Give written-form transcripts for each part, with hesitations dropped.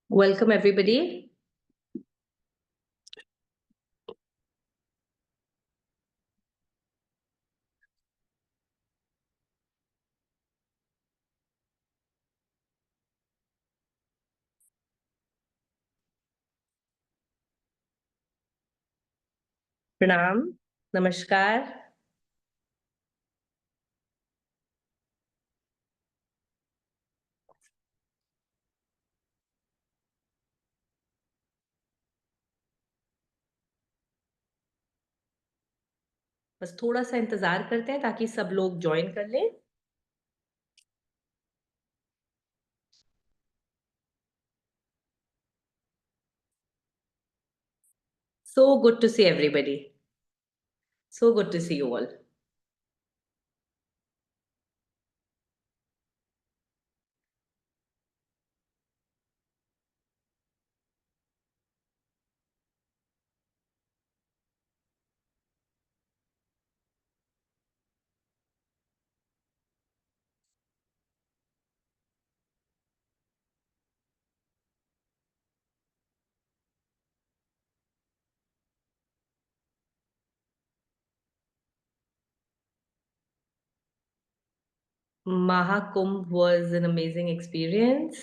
Welcome, everybody. Pranam, Namaskar. बस थोड़ा सा इंतजार करते हैं ताकि सब लोग ज्वाइन कर लें. So good to see everybody. So good to see you all. Mahakumbh was an amazing experience.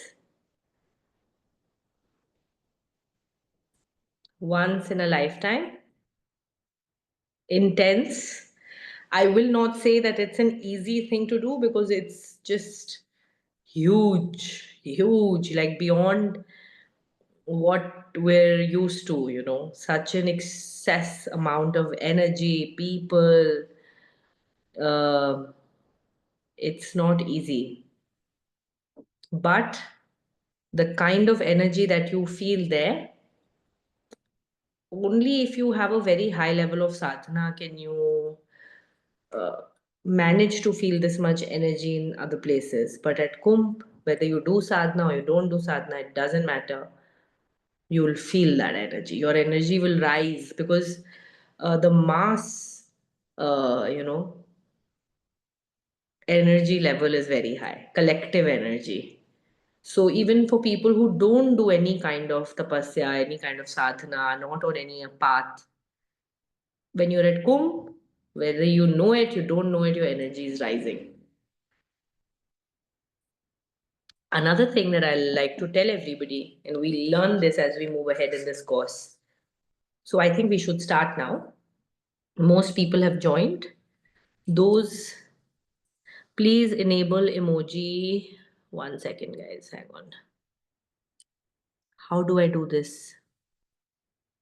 Once in a lifetime. Intense. I will not say that it's an easy thing to do because it's just huge, huge, like beyond what we're used to, such an excess amount of energy, people. Uh, it's not easy. But the kind of energy that you feel there, only if you have a very high level of sadhana can you uh, manage to feel this much energy in other places. But at Kumbh, whether you do sadhana or you don't do sadhana, it doesn't matter. You will feel that energy. Your energy will rise because the mass, uh, you know, energy level is very high, collective energy. So even for people who don't do any kind of tapasya, any kind of sadhana, not on any path, when you're at Kumbh, whether you know it, you don't know it, your energy is rising. Another thing that I like to tell everybody, and we learn this as we move ahead in this course. So I think we should start now. Most people have joined. Those, please enable emoji. 1 second, guys, hang on. How do I do this?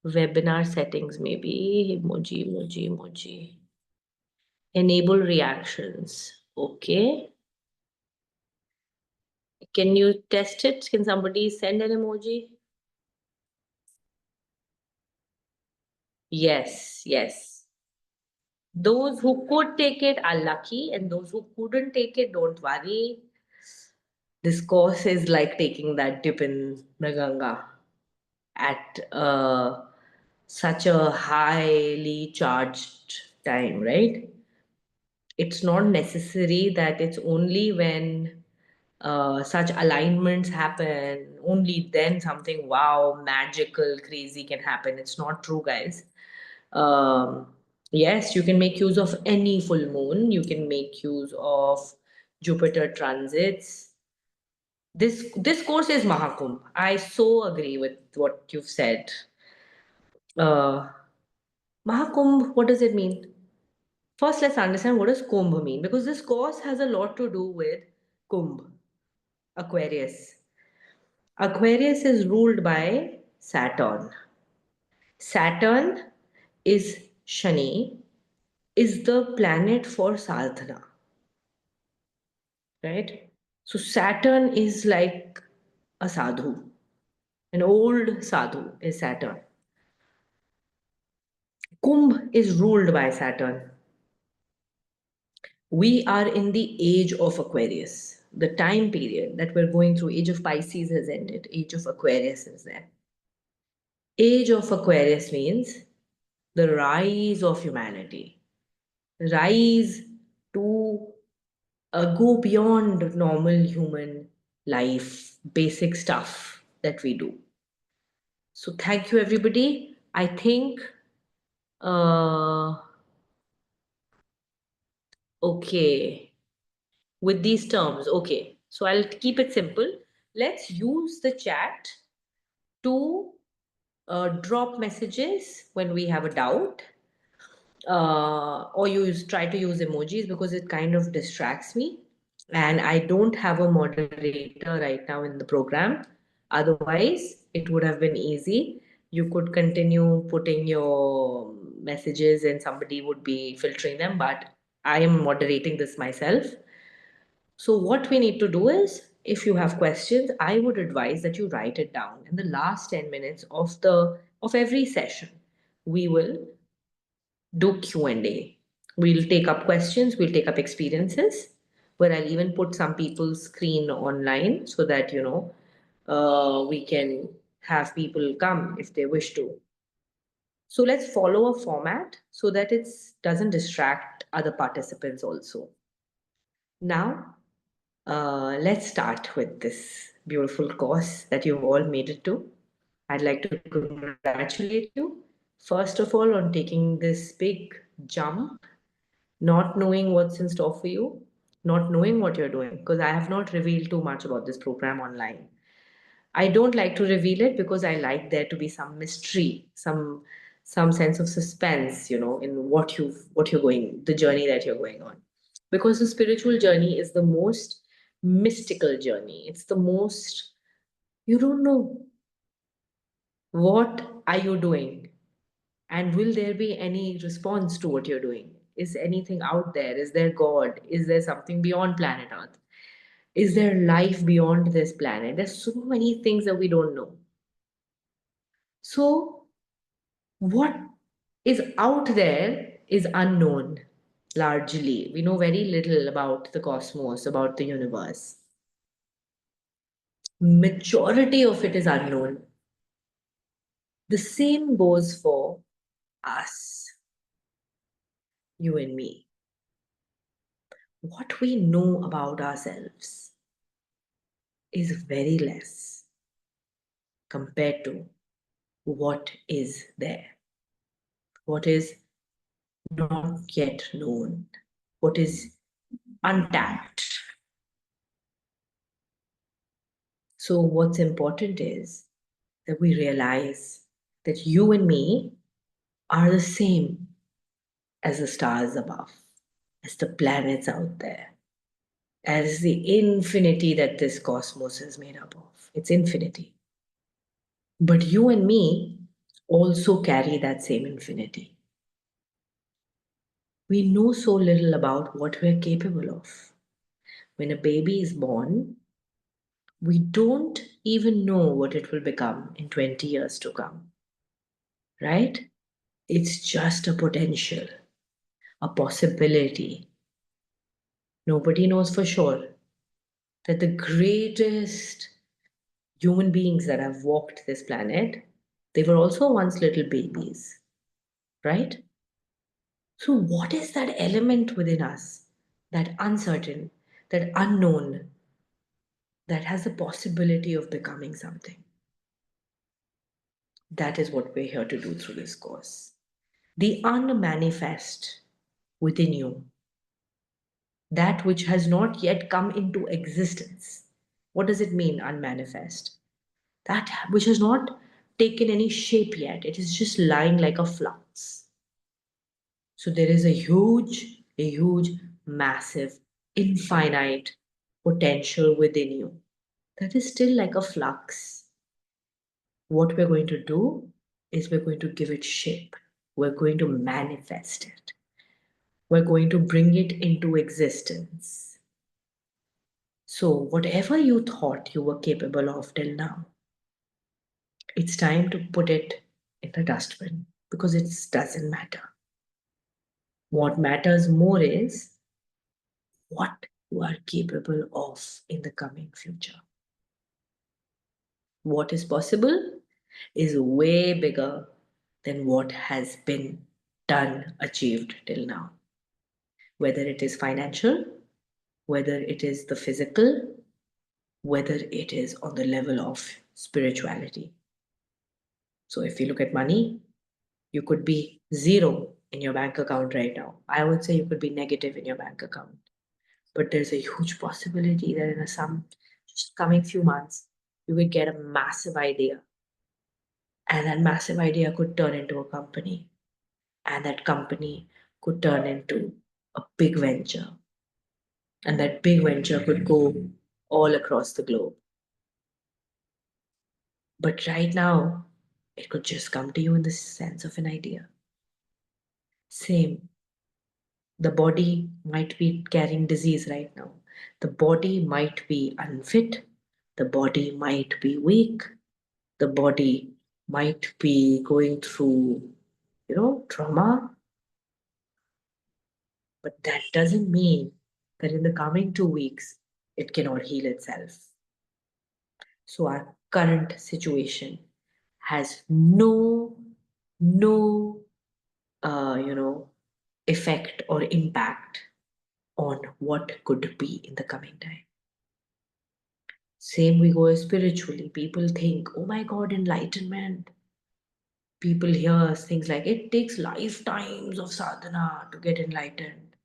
Webinar settings, maybe. Emoji, emoji, emoji. Enable reactions. Okay. Can you test it? Can somebody send an emoji? Yes, yes. Those who could take it are lucky, and those who couldn't take it, don't worry. This course is like taking that dip in the Ganga at such a highly charged time, right? It's not necessary that it's only when such alignments happen, only then something wow, magical, crazy can happen. It's not true, guys. Yes, you can make use of any full moon, you can make use of Jupiter transits. This course is Mahakumbh. I so agree with what you've said. Uh, Mahakumbh, what does it mean? First, let's understand what does Kumbh mean because this course has a lot to do with Kumbh, Aquarius. Aquarius is ruled by Saturn. Saturn is Shani, is the planet for sadhana, right? So Saturn is like a sadhu, an old sadhu is Saturn. Kumbh is ruled by Saturn. We are in the age of Aquarius. The time period that we're going through, age of Pisces has ended, age of Aquarius is there. Age of Aquarius means the rise of humanity, rise to go beyond normal human life, basic stuff. that we do. So thank you, everybody. I think, uh, okay, with these terms, okay. So I'll keep it simple. Let's use the chat to drop messages when we have a doubt, or try to use emojis because it kind of distracts me. And I don't have a moderator right now in the program. Otherwise, it would have been easy. You could continue putting your messages and somebody would be filtering them, but I am moderating this myself. So what we need to do is, if you have questions, I would advise that you write it down. In the last 10 minutes of every session, we will do Q&A. We'll take up questions, we'll take up experiences, where I'll even put some people's screen online so that, we can have people come if they wish to. So let's follow a format so that it doesn't distract other participants also. Now, let's start with this beautiful course that you've all made it to. I'd like to congratulate you, first of all, on taking this big jump, not knowing what's in store for you, not knowing what you're doing, because I have not revealed too much about this program online. I don't like to reveal it because I like there to be some mystery, some sense of suspense, in what you're going, the journey that you're going on. Because the spiritual journey is the most mystical journey. It's the most, you don't know what are you doing, and will there be any response to what you're doing? Is anything out there? Is there God? Is there something beyond planet Earth? Is there life beyond this planet? There's so many things that we don't know. So, what is out there is unknown largely. We know very little about the cosmos, about the universe. Majority of it is unknown. The same goes for us, you and me. What we know about ourselves is very less compared to what is there, what is not yet known, what is untapped. So, what's important is that we realize that you and me are the same as the stars above, as the planets out there, as the infinity that this cosmos is made up of. It's infinity. But you and me also carry that same infinity. We know so little about what we're capable of. When a baby is born, we don't even know what it will become in 20 years to come, right? It's just a potential, a possibility. Nobody knows for sure that the greatest human beings that have walked this planet, they were also once little babies, right? So, what is that element within us, that uncertain, that unknown, that has the possibility of becoming something? That is what we're here to do through this course. The unmanifest within you, that which has not yet come into existence. What does it mean, unmanifest? That which has not taken any shape yet, it is just lying like a flux. So there is a huge, massive, infinite potential within you that is still like a flux. What we're going to do is we're going to give it shape. We're going to manifest it. We're going to bring it into existence. So, whatever you thought you were capable of till now, it's time to put it in the dustbin because it doesn't matter. What matters more is what you are capable of in the coming future. What is possible is way bigger than what has been done, achieved till now. Whether it is financial, whether it is the physical, whether it is on the level of spirituality. So if you look at money, you could be zero in your bank account right now. I would say you could be negative in your bank account. But there's a huge possibility that in some just coming few months, you could get a massive idea. And that massive idea could turn into a company. And that company could turn into a big venture. And that big venture could go all across the globe. But right now, it could just come to you in the sense of an idea. Same. The body might be carrying disease right now. The body might be unfit. The body might be weak. The body might be going through, trauma. But that doesn't mean that in the coming 2 weeks, it cannot heal itself. So our current situation has no, effect or impact on what could be in the coming time. Same we go spiritually. People think, oh my God, enlightenment. People hear things like it takes lifetimes of sadhana to get enlightened.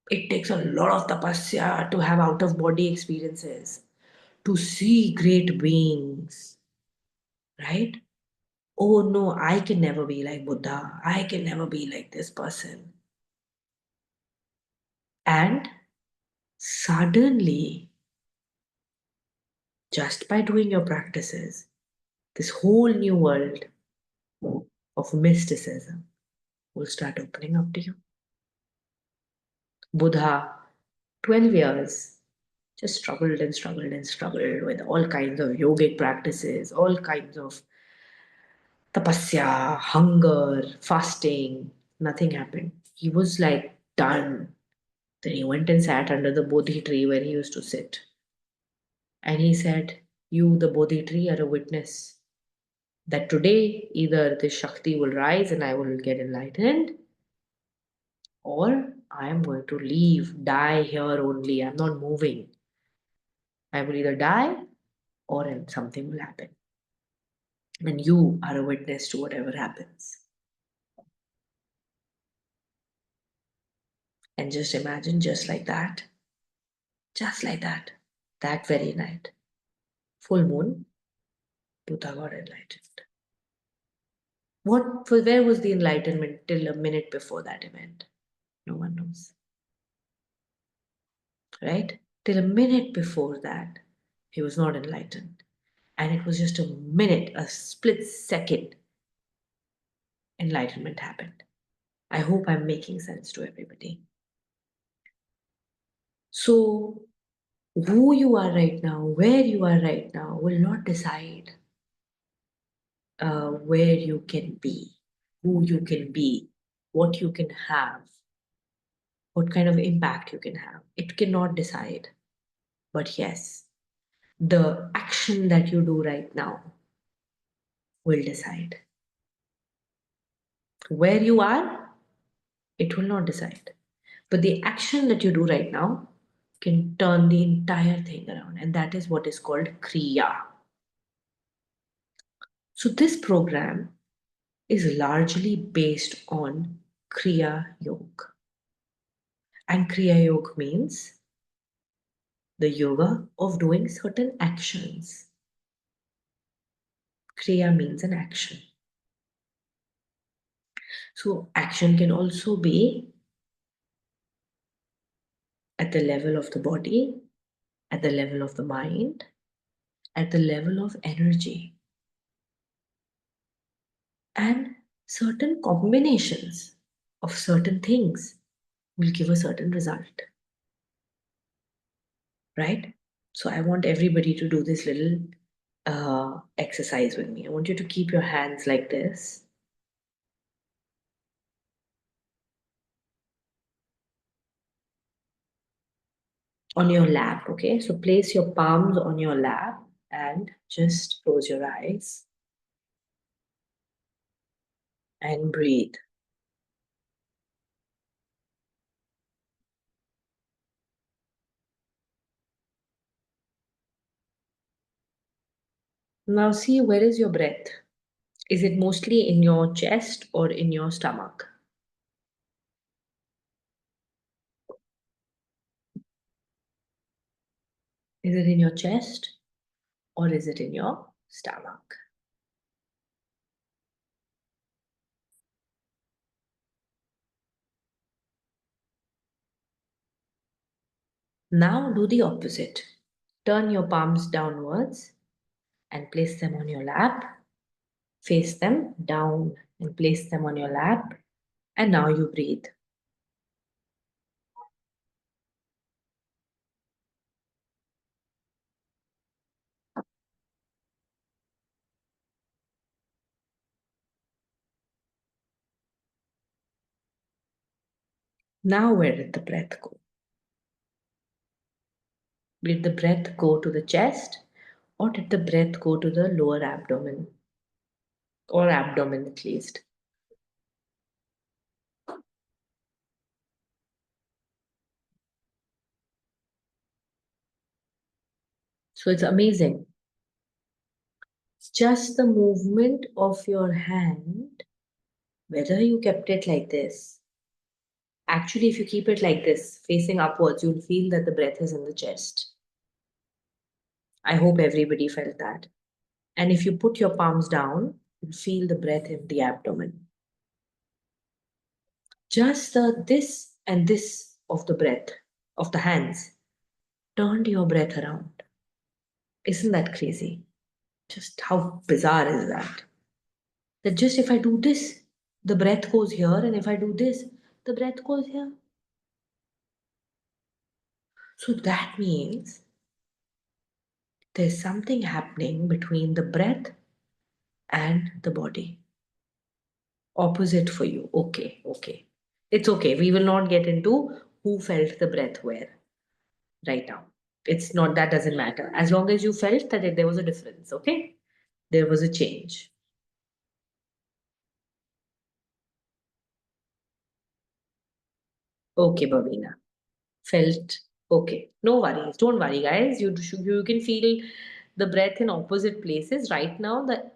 It takes a lot of tapasya to have out of body experiences, to see great beings, right? Oh no, I can never be like Buddha. I can never be like this person. And suddenly, just by doing your practices, this whole new world of mysticism will start opening up to you. Buddha, 12 years, just struggled and struggled and struggled with all kinds of yogic practices, all kinds of tapasya, hunger, fasting. Nothing happened. He was like done. Then he went and sat under the Bodhi tree where he used to sit. And he said, you, the Bodhi tree, are a witness that today either this Shakti will rise and I will get enlightened, or I am going to leave, die here only. I'm not moving. I will either die or else something will happen. And you are a witness to whatever happens. And just imagine, just like that very night, full moon, Buddha got enlightened. Where was the enlightenment till a minute before that event? No one knows. Right? Till a minute before that, he was not enlightened. And it was just a minute, a split second, enlightenment happened. I hope I'm making sense to everybody. So, who you are right now, where you are right now, will not decide where you can be, who you can be, what you can have, what kind of impact you can have. It cannot decide. But yes, the action that you do right now will decide. Where you are, it will not decide. But the action that you do right now can turn the entire thing around. And that is what is called Kriya. So this program is largely based on Kriya Yoga. And Kriya Yoga means the yoga of doing certain actions. Kriya means an action. So action can also be at the level of the body, at the level of the mind, at the level of energy. And certain combinations of certain things will give a certain result. Right? So I want everybody to do this little exercise with me. I want you to keep your hands like this. On your lap, okay? So place your palms on your lap and just close your eyes and breathe. Now, see, where is your breath? Is it mostly in your chest or in your stomach? Is it in your chest or is it in your stomach? Now do the opposite. Turn your palms downwards and place them on your lap. Face them down and place them on your lap. And now you breathe. Now, where did the breath go? Did the breath go to the chest or did the breath go to the lower abdomen or abdomen at least? So it's amazing. Just the movement of your hand, whether you kept it like this. Actually, if you keep it like this, facing upwards, you'll feel that the breath is in the chest. I hope everybody felt that. And if you put your palms down, you'll feel the breath in the abdomen. Just the this and this of the breath, of the hands, turned your breath around. Isn't that crazy? Just how bizarre is that? That just if I do this, the breath goes here, and if I do this, the breath goes here. So that means there's something happening between the breath and the body. Opposite for you. Okay, okay. It's okay. We will not get into who felt the breath where right now. It's not, that doesn't matter. As long as you felt that there was a difference, okay? There was a change. Okay, Bhavina. Felt okay. No worries. Don't worry, guys. You can feel the breath in opposite places. Right now, that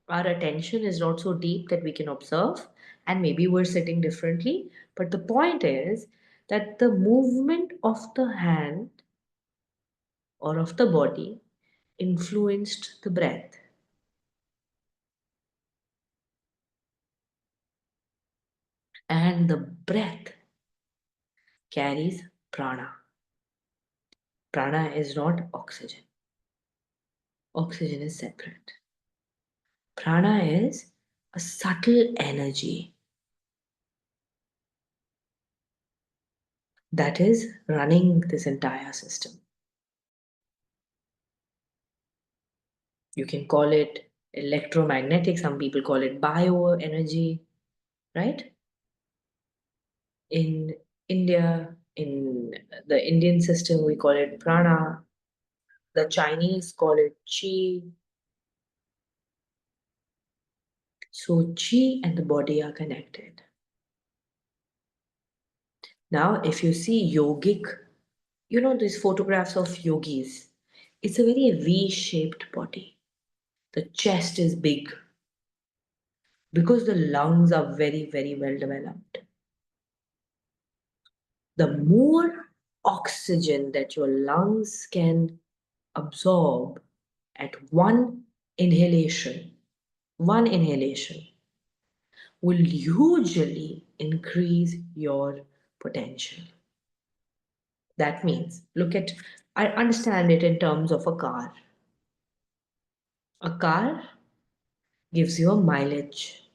our attention is not so deep that we can observe, and maybe we're sitting differently. But the point is that the movement of the hand or of the body influenced the breath. And the breath carries prana. Prana is not oxygen. Oxygen is separate. Prana is a subtle energy that is running this entire system. You can call it electromagnetic, some people call it bioenergy, right? In India, in the Indian system, we call it prana. The Chinese call it chi. So chi and the body are connected. Now, if you see yogic, these photographs of yogis, it's a very V-shaped body. The chest is big because the lungs are very, very well developed. The more oxygen that your lungs can absorb at one inhalation will usually increase your potential. That means, I understand it in terms of a car. A car gives you a mileage.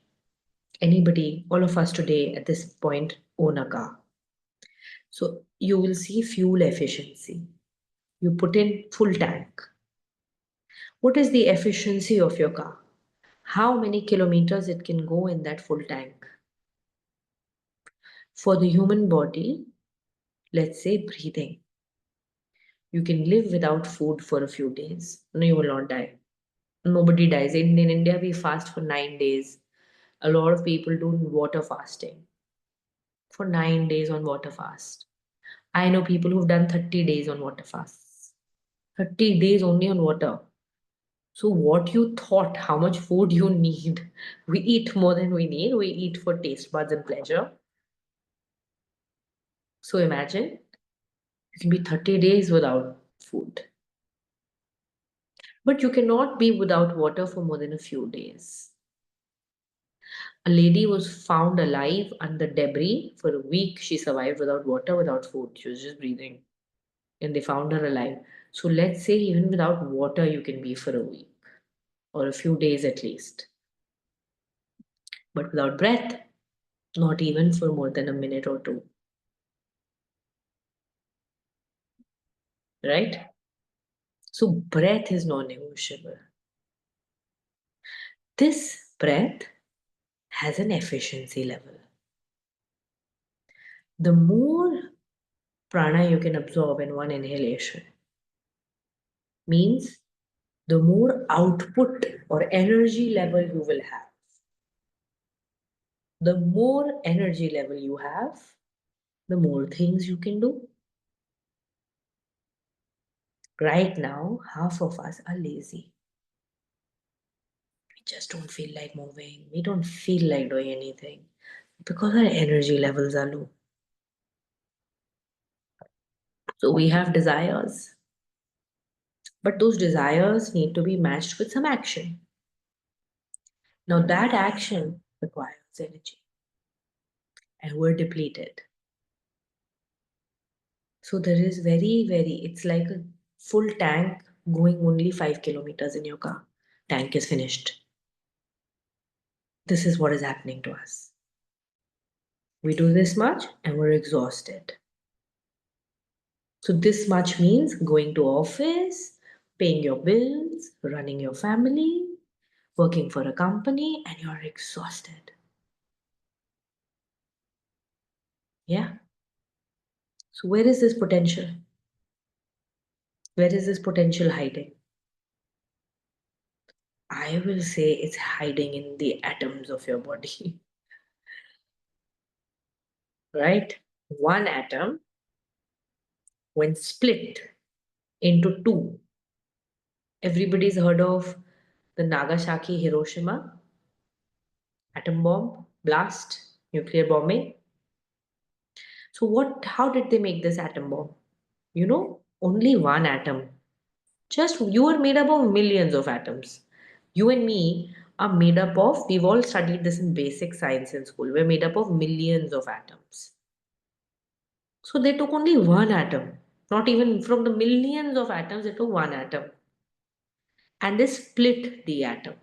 Anybody, all of us today at this point own a car. So you will see fuel efficiency. You put in full tank. What is the efficiency of your car? How many kilometers it can go in that full tank? For the human body, let's say breathing. You can live without food for a few days. No, you will not die. Nobody dies. In India, we fast for 9 days. A lot of people do water fasting for 9 days on water fast. I know people who've done 30 days on water fasts. 30 days only on water. So, what you thought, how much food you need, we eat more than we need. We eat for taste buds and pleasure. So, imagine you can be 30 days without food, but you cannot be without water for more than a few days. A lady was found alive under debris. For a week, she survived without water, without food. She was just breathing, and they found her alive. So, let's say even without water, you can be for a week or a few days at least. But without breath, not even for more than a minute or two, right? So, breath is non negotiable. This breath has an efficiency level. The more prana you can absorb in one inhalation means the more output or energy level you will have. The more energy level you have, the more things you can do. Right now, half of us are lazy. We just don't feel like moving. We don't feel like doing anything because our energy levels are low. So we have desires, but those desires need to be matched with some action. Now, that action requires energy, and we're depleted. So there is it's like a full tank going only 5 kilometers in your car. Tank is finished. This is what is happening to us. We do this much and we're exhausted. So this much means going to office, paying your bills, running your family, working for a company, and you're exhausted. Yeah. So where is this potential? Where is this potential hiding? I will say it's hiding in the atoms of your body, right? One atom, when split into two, everybody's heard of the Nagasaki Hiroshima atom bomb blast, nuclear bombing. So how did they make this atom bomb? Only one atom. Just you are made up of millions of atoms. You and me are made up of, we've all studied this in basic science in school. We're made up of millions of atoms. So they took only one atom. Not even from the millions of atoms, they took one atom. And they split the atom,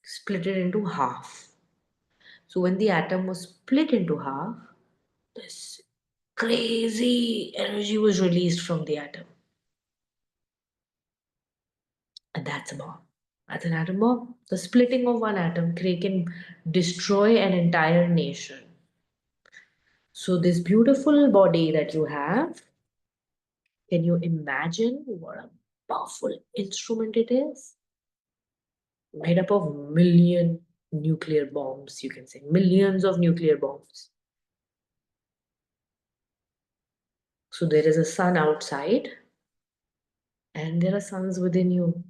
split it into half. So when the atom was split into half, this crazy energy was released from the atom. And that's a bomb. That's an atom bomb. The splitting of one atom can destroy an entire nation. So, this beautiful body that you have, can you imagine what a powerful instrument it is? Made up of million nuclear bombs, you can say, millions of nuclear bombs. So, there is a sun outside, and there are suns within you,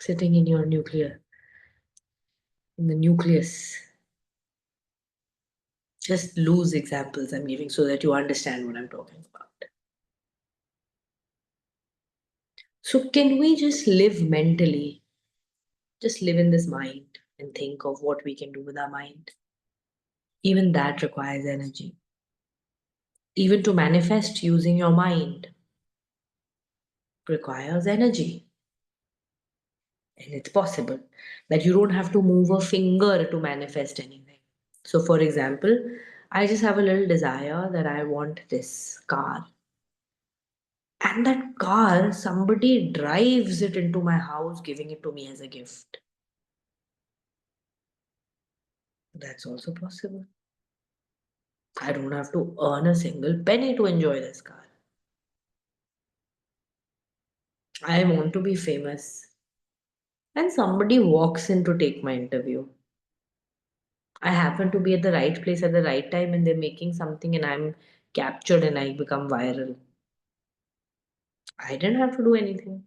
sitting in your in the nucleus. Just loose examples I'm giving so that you understand what I'm talking about. So, can we just live mentally? Just live in this mind and think of what we can do with our mind. Even that requires energy. Even to manifest using your mind requires energy. And it's possible that you don't have to move a finger to manifest anything. So, for example, I just have a little desire that I want this car. And that car, somebody drives it into my house, giving it to me as a gift. That's also possible. I don't have to earn a single penny to enjoy this car. I want to be famous. And somebody walks in to take my interview. I happen to be at the right place at the right time and they're making something and I'm captured and I become viral. I didn't have to do anything.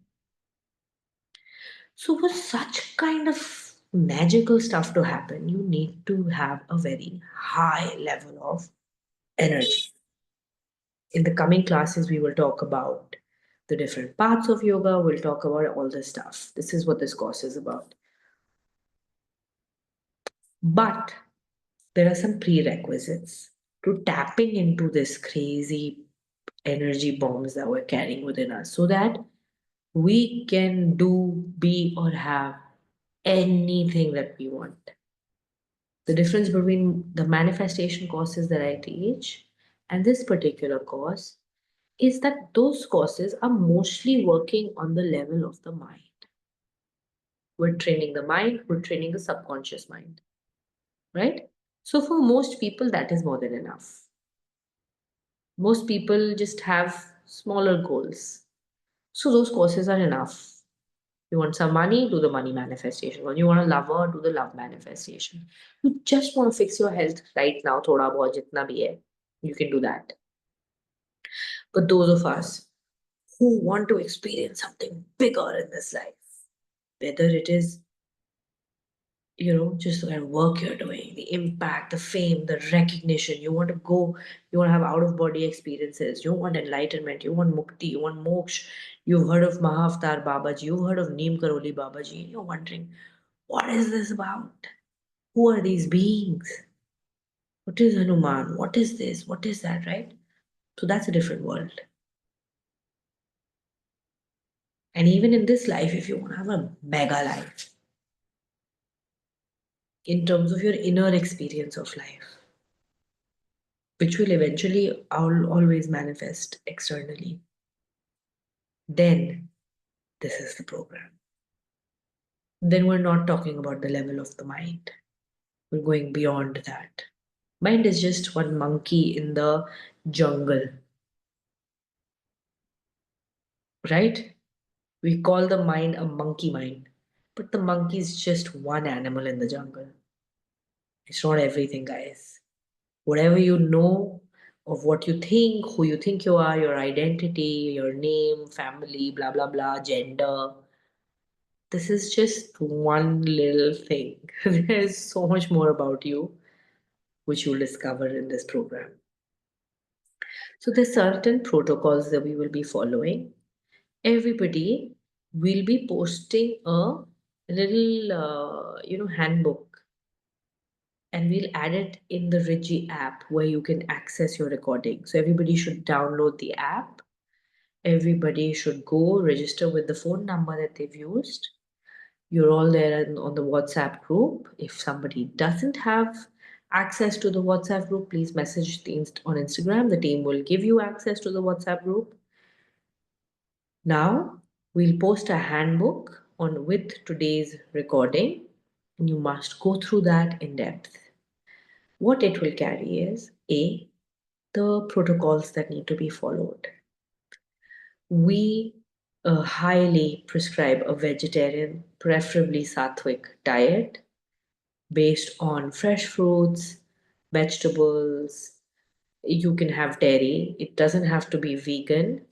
So, for such kind of magical stuff to happen, you need to have a very high level of energy. In the coming classes, we will talk about the different parts of yoga, we'll talk about all this stuff. This is what this course is about. But there are some prerequisites to tapping into this crazy energy bombs that we're carrying within us so that we can do, be, or have anything that we want. The difference between the manifestation courses that I teach and this particular course is that those courses are mostly working on the level of the mind. We're training the mind, we're training the subconscious mind, right? So, for most people, that is more than enough. Most people just have smaller goals. So, those courses are enough. You want some money, do the money manifestation. When you want a lover, do the love manifestation. You just want to fix your health right now, thoda bahut jitna bhi hai. You can do that. But those of us who want to experience something bigger in this life, whether it is, just the kind of work you're doing, the impact, the fame, the recognition, you want to go, you want to have out of body experiences, you want enlightenment, you want mukti, you want moksha, you've heard of Mahavatar Babaji, you've heard of Neem Karoli Babaji, and you're wondering, what is this about? Who are these beings? What is Hanuman? What is this? What is that, right? So that's a different world. And even in this life, if you want to have a mega life, in terms of your inner experience of life, which will eventually always manifest externally, then this is the program. Then we're not talking about the level of the mind. We're going beyond that. Mind is just one monkey in the jungle, right? We call the mind a monkey mind, but the monkey is just one animal in the jungle. It's not everything, guys. Whatever you know of what you think, who you think you are, your identity, your name, family, blah, blah, blah, gender, this is just one little thing. There's so much more about you, which you'll discover in this program. So, there's certain protocols that we will be following. Everybody will be posting a little, handbook, and we'll add it in the Rigi app where you can access your recording. So everybody should download the app. Everybody should go register with the phone number that they've used. You're all there on the WhatsApp group. If somebody doesn't have access to the WhatsApp group, please message on Instagram. The team will give you access to the WhatsApp group. Now we'll post a handbook on with today's recording. You must go through that in depth. What it will carry is A, the protocols that need to be followed. We highly prescribe a vegetarian, preferably sattvic diet based on fresh fruits, vegetables. You can have dairy, it doesn't have to be vegan,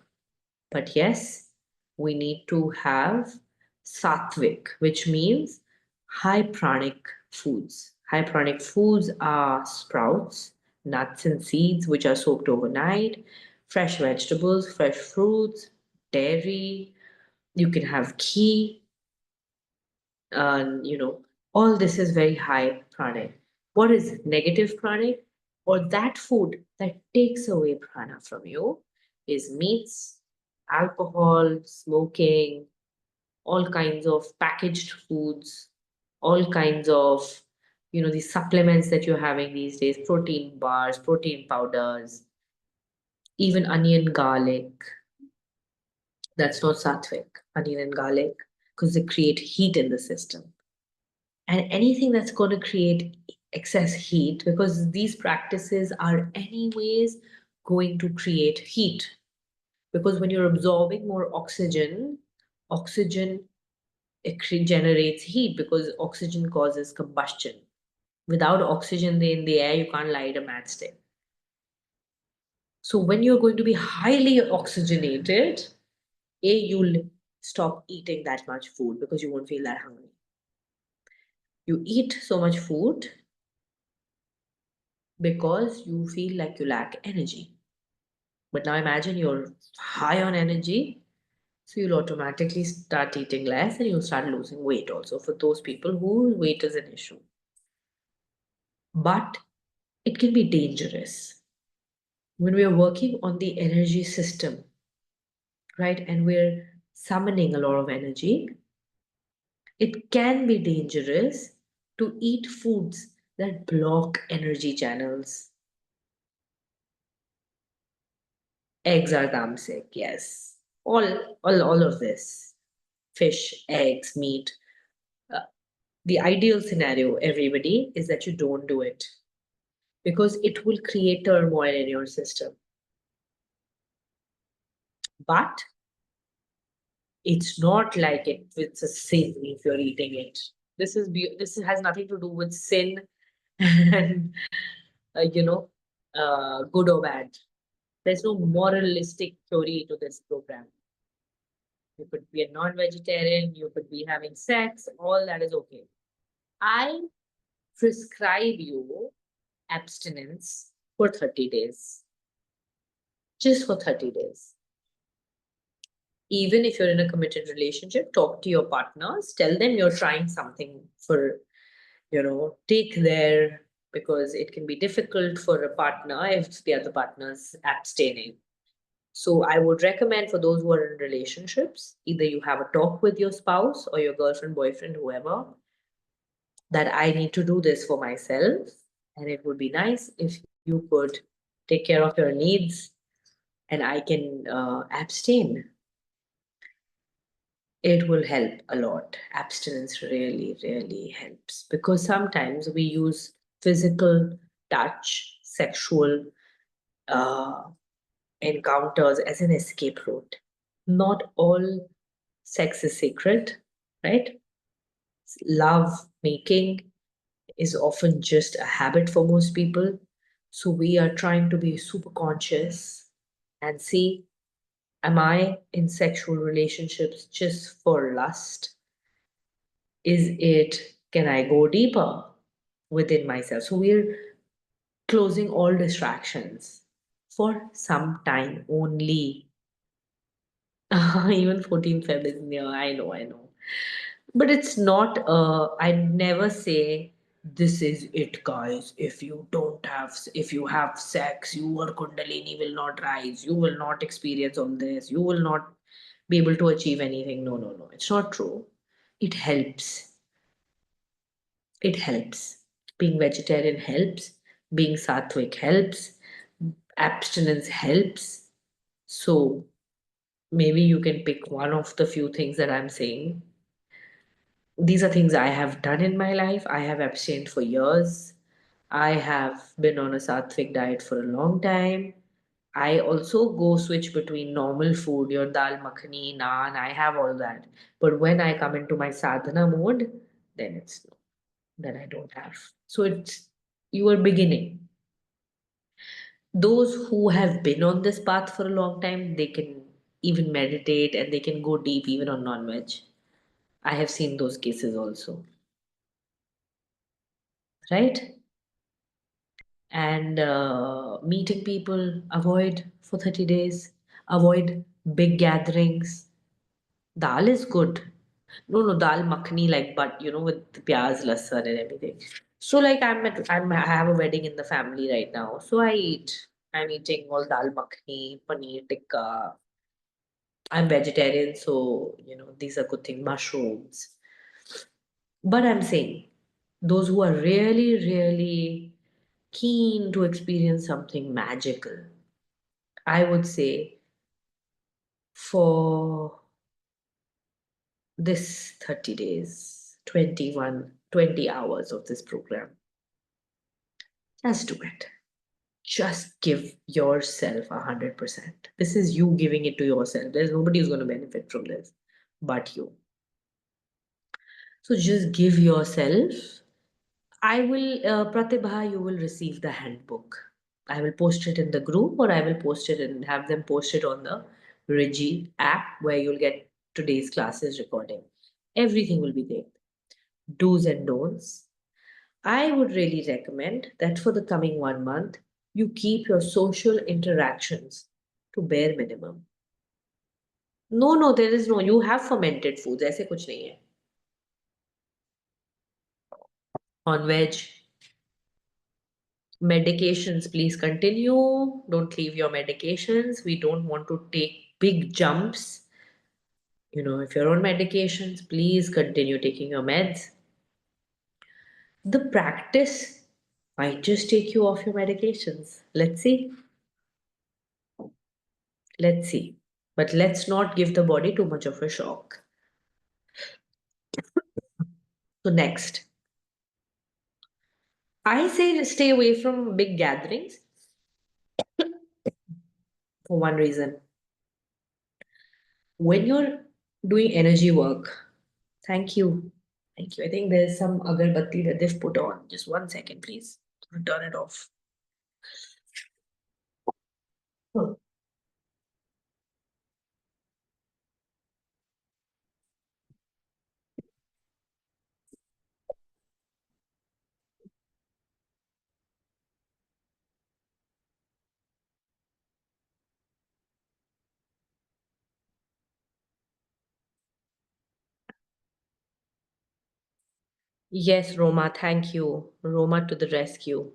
but yes, we need to have sattvic, which means high pranic foods. High pranic foods are sprouts, nuts, and seeds, which are soaked overnight, fresh vegetables, fresh fruits, dairy. You can have ghee, all this is very high pranic. What is negative pranic? Or that food that takes away prana from you is meats, alcohol, smoking, all kinds of packaged foods, all kinds of, these supplements that you're having these days, protein bars, protein powders, even onion, garlic. That's not sattvic, onion and garlic, because they create heat in the system. And anything that's going to create excess heat, because these practices are anyways going to create heat, because when you're absorbing more oxygen generates heat because oxygen causes combustion. Without oxygen in the air, you can't light a matchstick. So when you're going to be highly oxygenated, a you'll stop eating that much food because you won't feel that hungry. You eat so much food because you feel like you lack energy. But now imagine you're high on energy, so you'll automatically start eating less and you'll start losing weight also for those people who weight is an issue. But it can be dangerous when we are working on the energy system, right? And we're summoning a lot of energy. It can be dangerous to eat foods that block energy channels. Eggs are tamasic, yes. All of this. Fish, eggs, meat. Uh, the ideal scenario, everybody, is that you don't do it because it will create turmoil in your system. But it's not like it's a sin if you're eating it. This has nothing to do with sin and you know good or bad. There's no moralistic theory to this program. You could be a non-vegetarian, you could be having sex, all that is okay. I prescribe you abstinence for 30 days, just for 30 days. Even if you're in a committed relationship, talk to your partners, tell them you're trying something for, take their, because it can be difficult for a partner if the other partner's abstaining. So I would recommend for those who are in relationships, either you have a talk with your spouse or your girlfriend, boyfriend, whoever, that I need to do this for myself. And it would be nice if you could take care of your needs and I can abstain. It will help a lot. Abstinence really, really helps because sometimes we use physical touch, sexual uh, encounters as an escape route. Not all sex is sacred, right? Love making is often just a habit for most people. So we are trying to be super conscious and see, am I in sexual relationships just for lust? Is it, can I go deeper within myself? So we're closing all distractions for some time only. Even 14 Feb is near. I know. But it's not, I never say, this is it, guys. If you have sex, your Kundalini will not rise. You will not experience all this. You will not be able to achieve anything. No, no, no. It's not true. It helps. It helps. Being vegetarian helps. Being sattvic helps. Abstinence helps. So maybe you can pick one of the few things that I'm saying. These are things I have done in my life. I have abstained for years. I have been on a sattvic diet for a long time. I also go switch between normal food, your dal makhani, naan, I have all that. But when I come into my sadhana mode, then it's no, then I don't have. So it's you are beginning. Those who have been on this path for a long time, they can even meditate and they can go deep even on non-veg. I have seen those cases also, right? And meeting people, avoid for 30 days, avoid big gatherings. Dal is good. No, no, dal makhani, like, but with the pyaz, lasan, and everything. So, like, I have a wedding in the family right now. So, I'm eating all dal makhani, paneer tikka. I'm vegetarian, so, these are good things, mushrooms. But I'm saying, those who are really, really keen to experience something magical, I would say for this 30 days, 20 hours of this program, just do it. Just give yourself 100%. This is you giving it to yourself. There's nobody who's going to benefit from this but you. So just give yourself. I will, Pratibha, you will receive the handbook. I will post it in the group or I will post it and have them post it on the Regi app where you'll get today's class is recording. Everything will be there. Do's and don'ts. I would really recommend that for the coming 1 month, you keep your social interactions to bare minimum. No, no, there is no. You have fermented foods. ऐसे कुछ नहीं है. Non-veg. Medications, please continue. Don't leave your medications. We don't want to take big jumps. If you're on medications, please continue taking your meds. The practice might just take you off your medications. Let's see. Let's see. But let's not give the body too much of a shock. So, next, I say stay away from big gatherings for one reason. When you're doing energy work, thank you. Thank you. I think there's some agarbatti that they've put on. Just 1 second, please. Turn it off. Hmm. Yes, Roma, thank you. Roma to the rescue.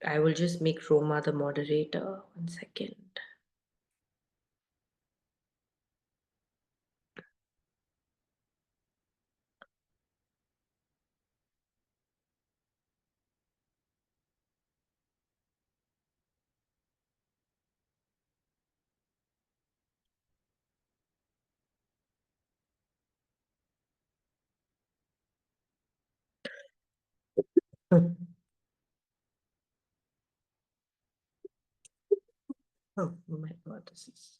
I will just make Roma the moderator. 1 second. Hmm. Oh my God, this is.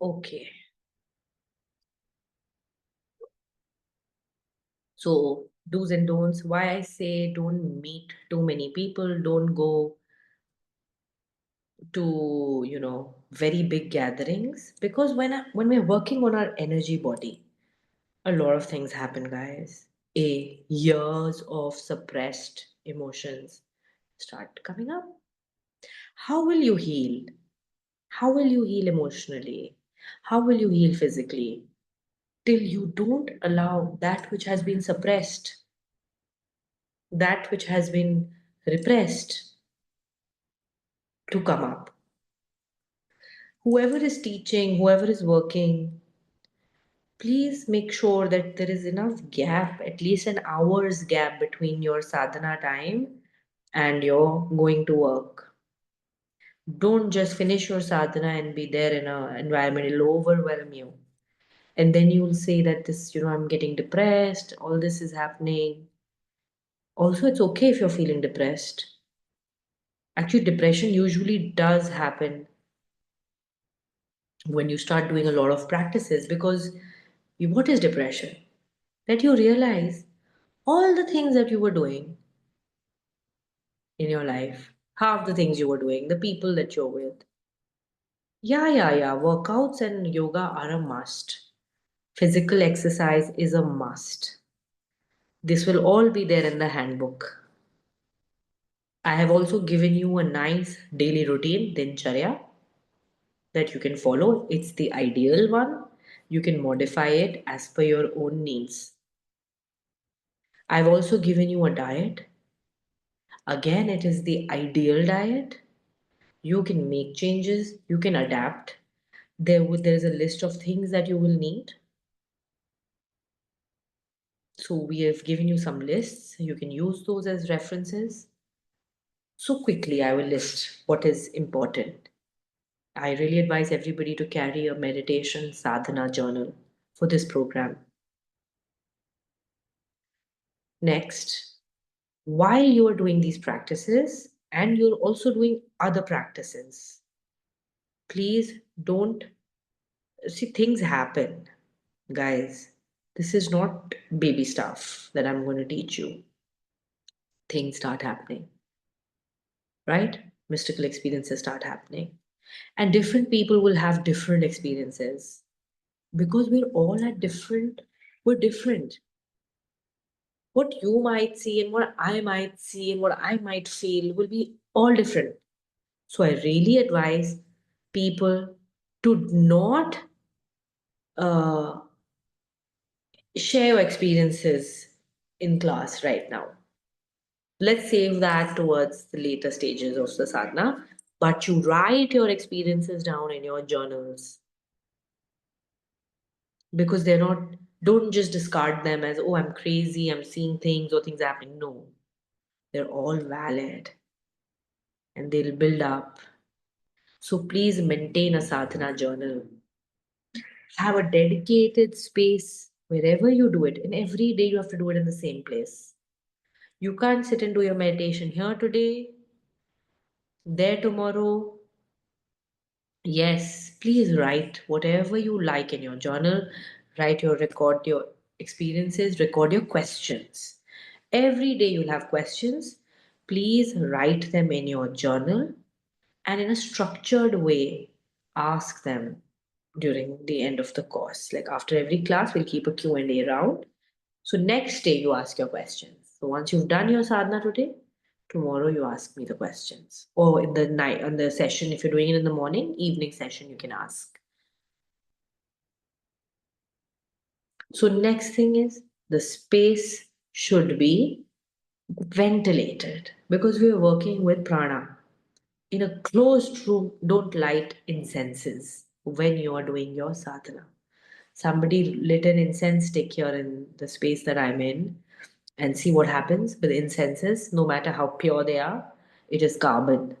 Okay. So, do's and don'ts. Why I say don't meet too many people, don't go to, very big gatherings. Because when we're working on our energy body, a lot of things happen, guys. Years of suppressed emotions start coming up. How will you heal? How will you heal emotionally? How will you heal physically? Till you don't allow that which has been suppressed, that which has been repressed to come up. Whoever is teaching, whoever is working, please make sure that there is enough gap, at least an hour's gap between your sadhana time and your going to work. Don't just finish your sadhana and be there in an environment, it'll overwhelm you. And then you'll say that this, I'm getting depressed, all this is happening. Also, it's okay if you're feeling depressed. Actually, depression usually does happen when you start doing a lot of practices because what is depression? That you realize all the things that you were doing in your life, half the things you were doing, the people that you're with. Yeah, yeah, yeah. Workouts and yoga are a must. Physical exercise is a must. This will all be there in the handbook. I have also given you a nice daily routine, Dincharya, that you can follow. It's the ideal one. You can modify it as per your own needs. I've also given you a diet. Again, it is the ideal diet. You can make changes, you can adapt. There is a list of things that you will need. So we have given you some lists. You can use those as references. So quickly, I will list what is important. I really advise everybody to carry a meditation sadhana journal for this program. Next, while you are doing these practices and you're also doing other practices, please don't see things happen, guys. This is not baby stuff that I'm going to teach you. Things start happening, right? Mystical experiences start happening. And different people will have different experiences because we're different. What you might see and what I might see and what I might feel will be all different. So I really advise people to not uh, share your experiences in class right now. Let's save that towards the later stages of the sadhana. But you write your experiences down in your journals because they're not, don't just discard them as, oh, I'm crazy, I'm seeing things or things happening. No, they're all valid and they'll build up. So please maintain a sadhana journal. Have a dedicated space wherever you do it. And every day you have to do it in the same place. You can't sit and do your meditation here today, there tomorrow. Yes, please write whatever you like in your journal. Record your experiences, record your questions. Every day you'll have questions. Please write them in your journal and in a structured way ask them during the end of the course. Like after every class, we'll keep a Q&A round. So next day you ask your questions. So once you've done your sadhana today, tomorrow you ask me the questions. Or in the night, on the session, if you're doing it in the morning, evening session, you can ask. So next thing is the space should be ventilated because we are working with prana. In a closed room, don't light incenses when you are doing your sadhana. Somebody lit an incense stick here in the space that I'm in and see what happens with incenses, no matter how pure they are, it is carbon.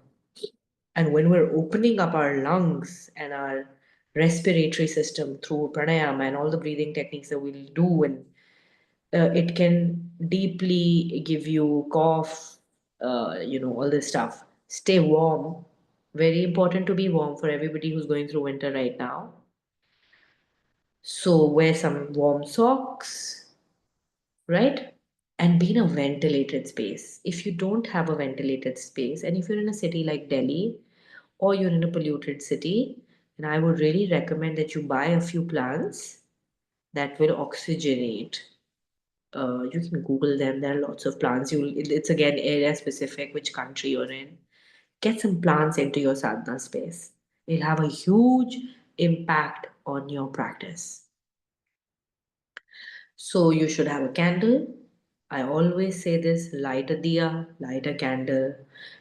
And when we're opening up our lungs and our respiratory system through pranayama and all the breathing techniques that we'll do, and it can deeply give you cough, all this stuff. Stay warm. Very important to be warm for everybody who's going through winter right now. So wear some warm socks, right? And be in a ventilated space. If you don't have a ventilated space, and if you're in a city like Delhi or you're in a polluted city, then I would really recommend that you buy a few plants that will oxygenate. You can Google them. There are lots of plants. It's again area specific, which country you're in. Get some plants into your sadhana space. It'll have a huge impact on your practice. So you should have a candle. I always say this, light a diya, light a candle.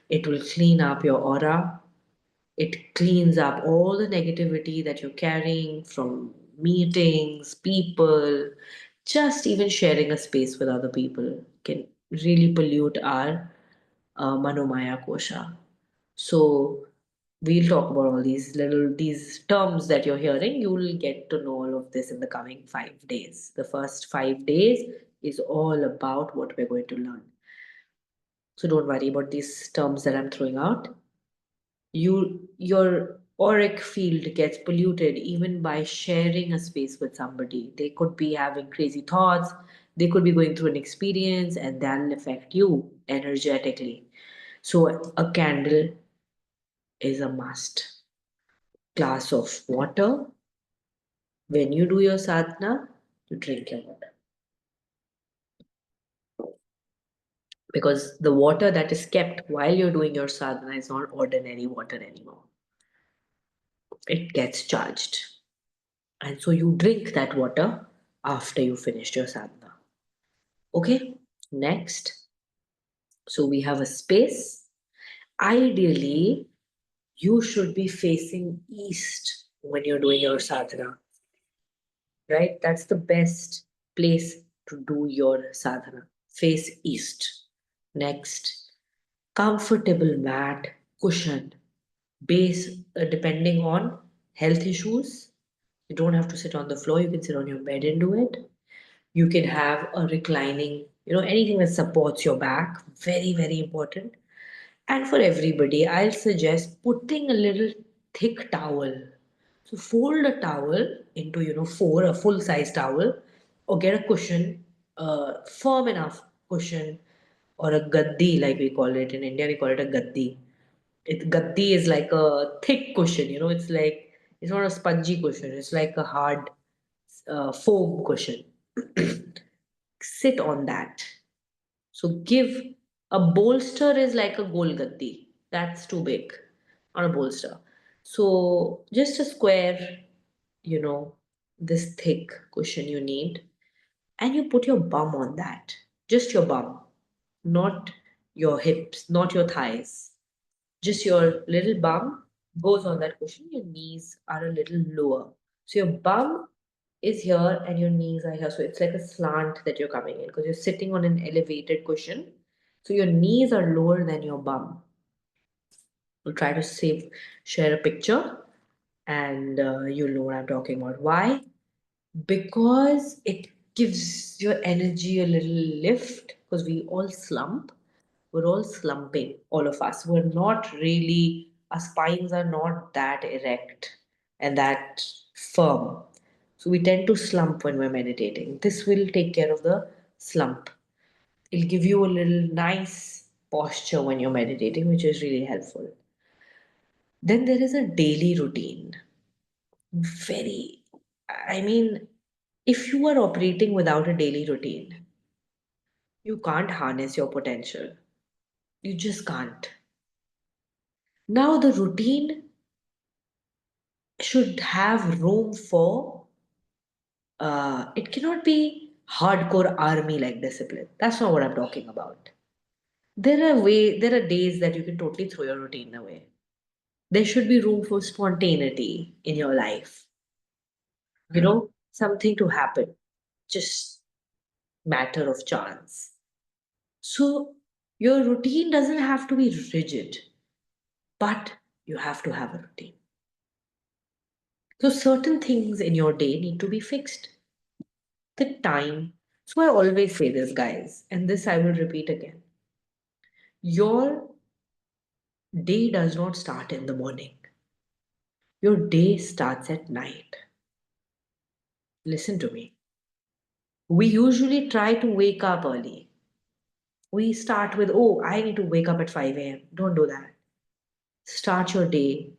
It will clean up your aura. It cleans up all the negativity that you're carrying from meetings, people, just even sharing a space with other people can really pollute our Manomaya Kosha. So we'll talk about all these terms that you're hearing. You'll get to know all of this in the coming 5 days. The first 5 days is all about what we're going to learn. So don't worry about these terms that I'm throwing out. Your auric field gets polluted even by sharing a space with somebody. They could be having crazy thoughts, they could be going through an experience, and that'll affect you energetically. So a candle is a must. Glass of water. When you do your sadhana, you drink your water. Because the water that is kept while you're doing your sadhana is not ordinary water anymore. It gets charged. And so you drink that water after you finish your sadhana. Okay, next. So we have a space. Ideally, you should be facing east when you're doing your sadhana, right? That's the best place to do your sadhana. Face east. Next, comfortable mat, cushion, base depending on health issues. You don't have to sit on the floor, you can sit on your bed and do it. You can have a reclining, anything that supports your back, very, very important. And for everybody, I'll suggest putting a little thick towel. So fold a towel into, four, a full size towel, or get a cushion, firm enough cushion, or a gaddi, like we call it. In India, we call it a gaddi. Gaddi is like a thick cushion, it's not a spongy cushion, it's like a hard foam cushion. Sit on that. So give a bolster is like a gol gatti. That's too big on a bolster. So just a square, you know, this thick cushion you need, and you put your bum on that. Just your bum, not your hips, not your thighs. Just your little bum goes on that cushion. Your knees are a little lower. So your bum is here and your knees are here. So it's like a slant that you're coming in because you're sitting on an elevated cushion. So your knees are lower than your bum. We'll try to share a picture and you'll know what I'm talking about. Why? Because it gives your energy a little lift because we all slump. We're all slumping, all of us. We're not really, our spines are not that erect and that firm. So we tend to slump when we're meditating. This will take care of the slump. It'll give you a little nice posture when you're meditating, which is really helpful. Then there is a daily routine. Very, I mean, if you are operating without a daily routine, you can't harness your potential. You just can't. Now, the routine should have room for, it cannot be hardcore army like discipline. That's not what I'm talking about. There are days that you can totally throw your routine away. There should be room for spontaneity in your life. Something to happen. Just matter of chance. So your routine doesn't have to be rigid, but you have to have a routine. So certain things in your day need to be fixed. The time. So I always say this, guys, and this I will repeat again. Your day does not start in the morning. Your day starts at night. Listen to me. We usually try to wake up early. We start with, oh, I need to wake up at 5 a.m. Don't do that. Start your day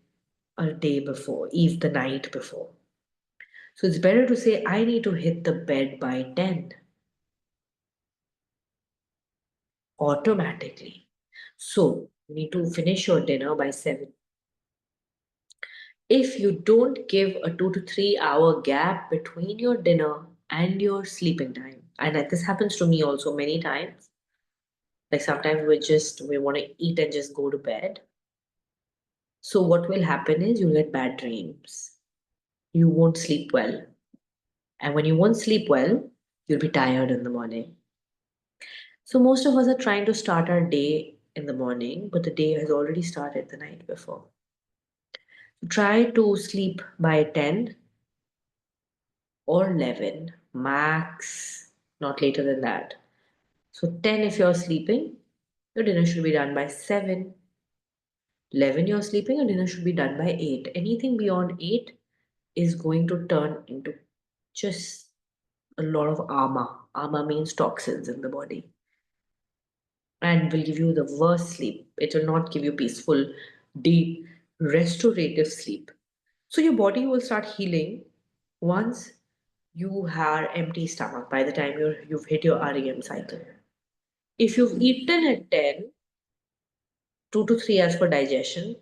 a day before, eve the night before. So it's better to say, I need to hit the bed by 10 automatically. So you need to finish your dinner by 7. If you don't give a 2 to 3 hour gap between your dinner and your sleeping time, and this happens to me also many times, like sometimes we want to eat and just go to bed. So what will happen is you'll get bad dreams. You won't sleep well. And when you won't sleep well, you'll be tired in the morning. So most of us are trying to start our day in the morning, but the day has already started the night before. Try to sleep by 10 or 11, max, not later than that. So 10 if you're sleeping, your dinner should be done by 7. 11 you're sleeping, your dinner should be done by 8. Anything beyond 8 is going to turn into just a lot of ama. Ama means toxins in the body and will give you the worst sleep. It will not give you peaceful, deep, restorative sleep. So your body will start healing once you have empty stomach by the time you've hit your REM cycle. If you've eaten at 10, 2 to 3 hours for digestion,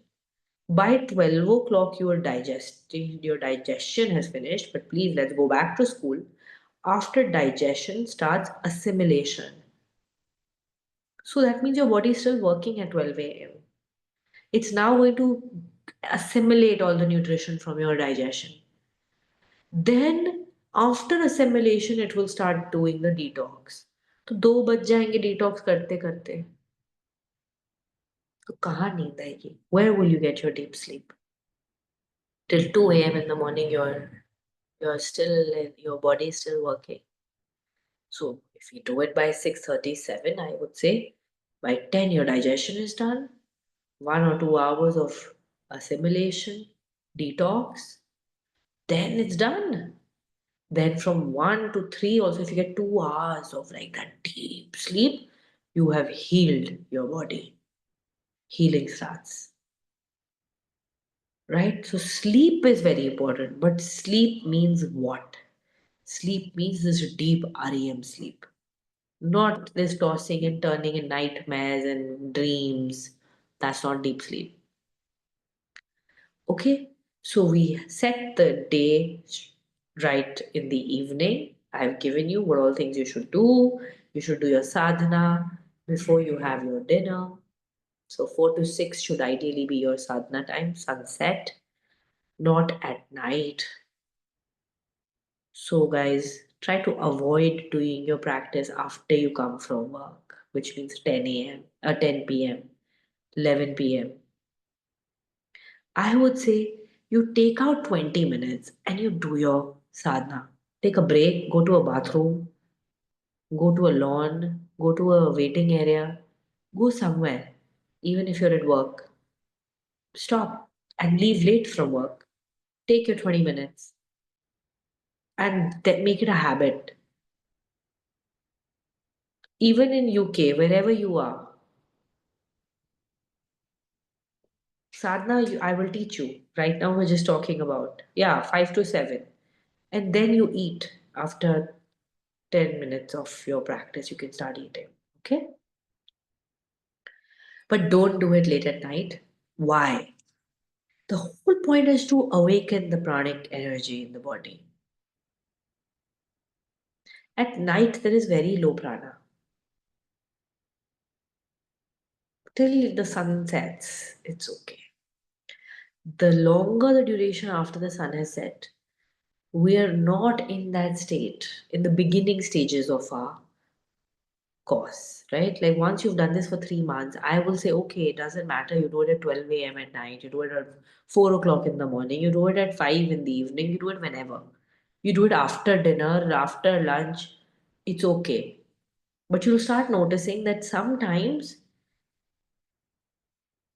by 12 o'clock your digestion has finished, but please let's go back to school. After digestion starts assimilation. So that means your body is still working at 12 a.m. It's now going to assimilate all the nutrition from your digestion. Then After assimilation, it will start doing the detox. तो 2 बज जाएंगे detox करते करते, तो कहाँ नींद आएगी? Where will you get your deep sleep? Till 2 a.m. in the morning, you're still your body is still working. So if you do it by 6:37, I would say by 10 your digestion is done. 1 or 2 hours of assimilation, detox, then it's done. Then from 1 to 3, also if you get 2 hours of like that deep sleep, you have healed your body. Healing starts. Right? So sleep is very important, but sleep means what? Sleep means this deep REM sleep, not this tossing and turning in nightmares and dreams. That's not deep sleep. Okay, so we set the day right in the evening. I've given you what all things you should do. You should do your sadhana before you have your dinner. So 4 to 6 should ideally be your sadhana time, sunset, not at night. So, guys, try to avoid doing your practice after you come from work, which means 10 a.m., 10 p.m., 11 p.m. I would say you take out 20 minutes and you do your sadhana. Take a break, go to a bathroom, go to a lawn, go to a waiting area, go somewhere, even if you're at work. Stop and leave late from work. Take your 20 minutes and make it a habit. Even in UK, wherever you are, sadhana, I will teach you. Right now, we're just talking about, yeah, 5 to 7. And then you eat after 10 minutes of your practice. You can start eating. Okay? But don't do it late at night. Why? The whole point is to awaken the pranic energy in the body. At night, there is very low prana till the sun sets. It's okay. The longer the duration after the sun has set, we are not in that state in the beginning stages of our course, right? Like once you've done this for 3 months, I will say, okay, it doesn't matter. You do it at 12 a.m. at night, you do it at 4 o'clock in the morning, you do it at 5 in the evening, you do it whenever. You do it after dinner, after lunch, it's okay. But you'll start noticing that sometimes,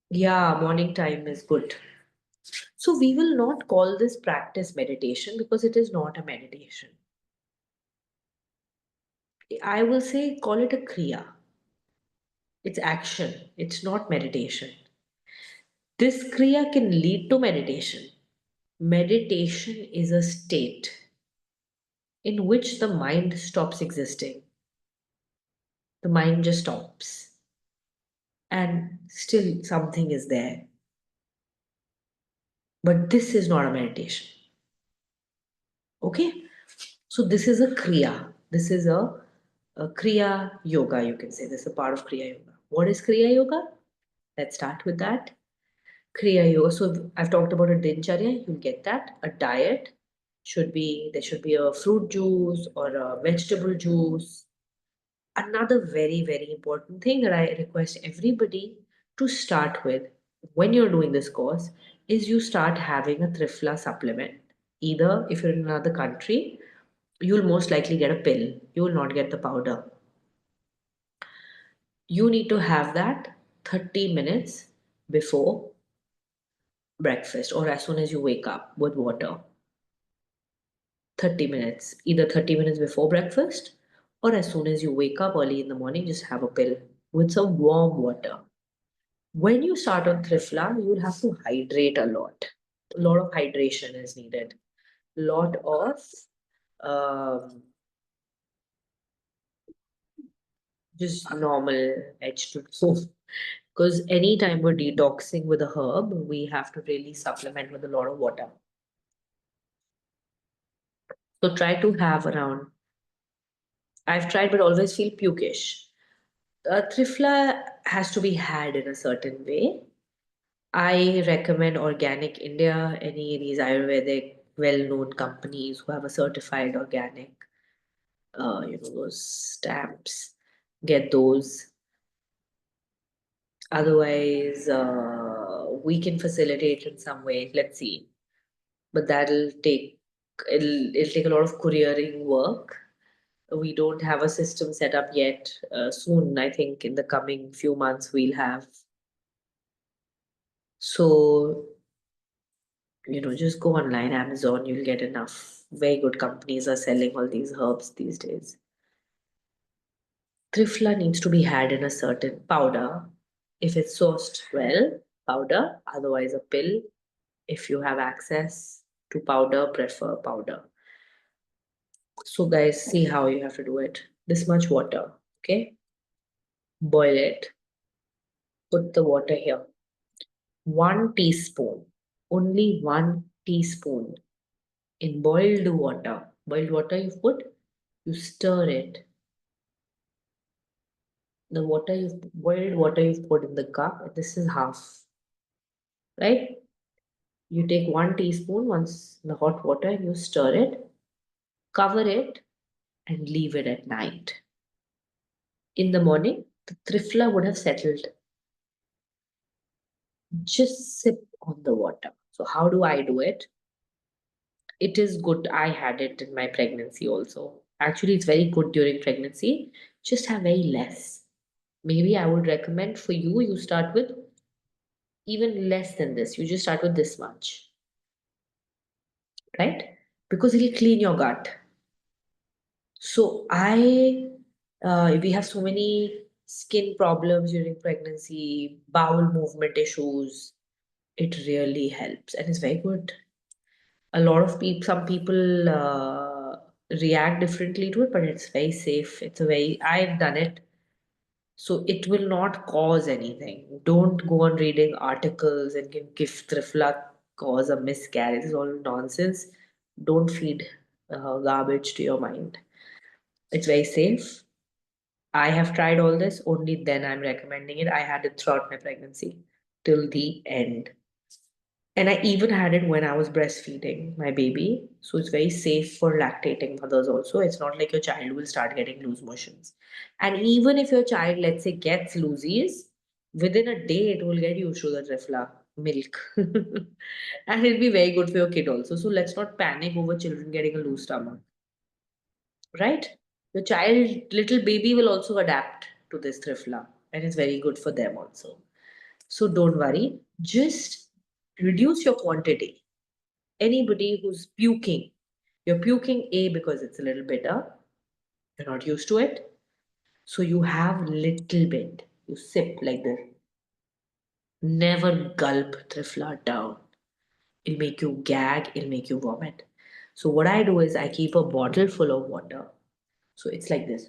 yeah, morning time is good. So we will not call this practice meditation because it is not a meditation. I will say call it a kriya. It's action. It's not meditation. This kriya can lead to meditation. Meditation is a state in which the mind stops existing. The mind just stops, and still something is there. But this is not a meditation. Okay? So this is a kriya. This is a kriya yoga, you can say. This is a part of kriya yoga. What is kriya yoga? Let's start with that. Kriya yoga. So I've talked about a dincharya. You'll get that. A diet should be there should be a fruit juice or a vegetable juice. Another very very important thing that I request everybody to start with when you're doing this course is you start having a Trifla supplement. Either if you're in another country, you'll most likely get a pill. You will not get the powder. You need to have that 30 minutes before breakfast or as soon as you wake up with water. 30 minutes, either 30 minutes before breakfast or as soon as you wake up early in the morning, just have a pill with some warm water. When you start on Trifla, you'll have to hydrate a lot. A lot of hydration is needed. Lot of um, just normal H2O. Because anytime we're detoxing with a herb, we have to really supplement with a lot of water. So try to have around. I've tried, but always feel pukish. Trifla has to be had in a certain way. I recommend organic India, any these Ayurvedic well-known companies who have a certified organic, those stamps. Get those. Otherwise, we can facilitate in some way. Let's see. But it'll take a lot of couriering work. We don't have a system set up yet. Soon, I think in the coming few months, we'll have. So, just go online, Amazon, you'll get enough. Very good companies are selling all these herbs these days. Trifla needs to be had in a certain powder. If it's sourced well, powder, otherwise a pill. If you have access to powder, prefer powder. So, guys, see how you have to do it. This much water, okay? Boil it. Put the water here. 1 teaspoon, only 1 teaspoon in boiled water. Boiled water you put, you stir it. The boiled water you've put in the cup, this is half, right? You take 1 teaspoon once in the hot water and you stir it, cover it, and leave it at night. In the morning, the trifla would have settled. Just sip on the water. So, how do I do it? It is good. I had it in my pregnancy also. Actually, it's very good during pregnancy. Just have very less. Maybe I would recommend for you, you start with even less than this. You just start with this much, right? Because it'll clean your gut. So we have so many skin problems during pregnancy, bowel movement issues. It really helps and it's very good. A lot of people, some people react differently to it, but it's very safe. I've done it. So it will not cause anything. Don't go on reading articles and can give Trifla cause a miscarriage. It's all nonsense. Don't feed garbage to your mind. It's very safe. I have tried all this, only then I'm recommending it. I had it throughout my pregnancy till the end. And I even had it when I was breastfeeding my baby. So it's very safe for lactating mothers also. It's not like your child will start getting loose motions. And even if your child, let's say, gets loosies, within a day it will get used to the Trifla milk. And it'll be very good for your kid also. So let's not panic over children getting a loose stomach, right? Your child, little baby will also adapt to this Trifla and it's very good for them also. So don't worry, just reduce your quantity. Anybody who's puking, you're puking A because it's a little bitter, you're not used to it. So you have little bit. You sip like this. Never gulp Trifla down. It'll make you gag, it'll make you vomit. So what I do is I keep a bottle full of water. So it's like this.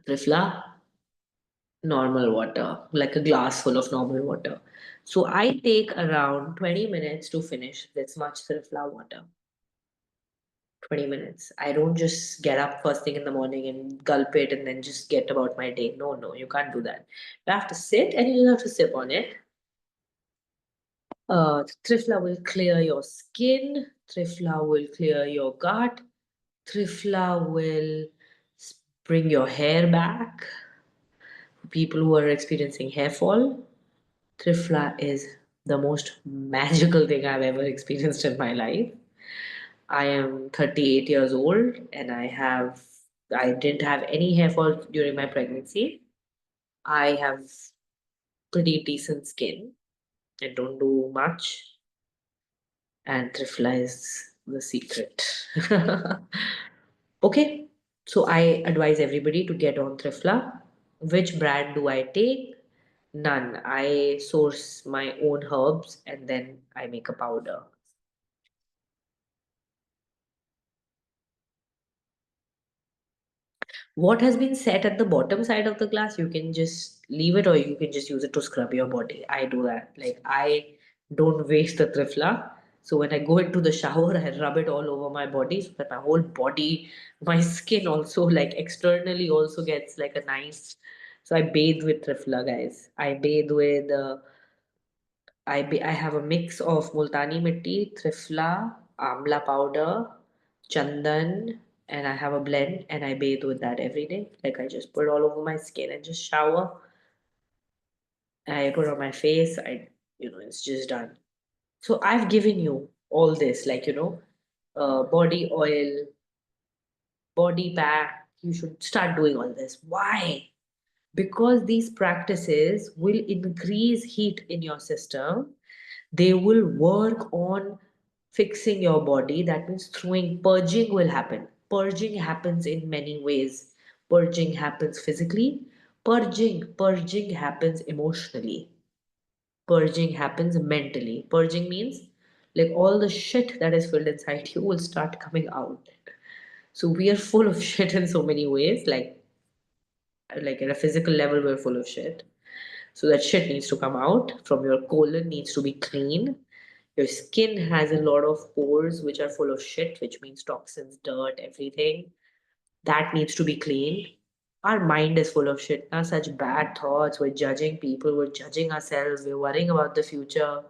Trifla, normal water, like a glass full of normal water. So I take around 20 minutes to finish this much Trifla water. 20 minutes. I don't just get up first thing in the morning and gulp it and then just get about my day. No, no, you can't do that. You have to sit and you have to sip on it. Trifla will clear your skin. Trifla will clear your gut. Trifla will bring your hair back. People who are experiencing hair fall, Trifla is the most magical thing I've ever experienced in my life. I am 38 years old and I didn't have any hair fall during my pregnancy. I have pretty decent skin and don't do much. And Trifla is the secret. Okay, so I advise everybody to get on Trifla. Which brand do I take? None. I source my own herbs and then I make a powder. What has been set at the bottom side of the glass, you can just leave it or you can just use it to scrub your body. I do that. Like, I don't waste the Trifla. So when I go into the shower, I rub it all over my body so that my whole body, my skin also, like externally, also gets like a nice. So I bathe with Trifla, guys. I have a mix of multani mitti, trifla, amla powder, chandan, and I have a blend and I bathe with that every day. Like I just put it all over my skin and just shower. I put it on my face. It's just done. So I've given you all this, like, body oil, body pack. You should start doing all this. Why? Because these practices will increase heat in your system. They will work on fixing your body. That means throwing purging will happen. Purging happens in many ways. Purging happens physically. Purging happens emotionally. Purging happens mentally. Purging means like all the shit that is filled inside you will start coming out. So we are full of shit in so many ways. Like at a physical level, we're full of shit. So that shit needs to come out from your colon, needs to be clean. Your skin has a lot of pores which are full of shit, which means toxins, dirt, everything. That needs to be cleaned. Our mind is full of shit. Now, such bad thoughts. We're judging people. We're judging ourselves. We're worrying about the future.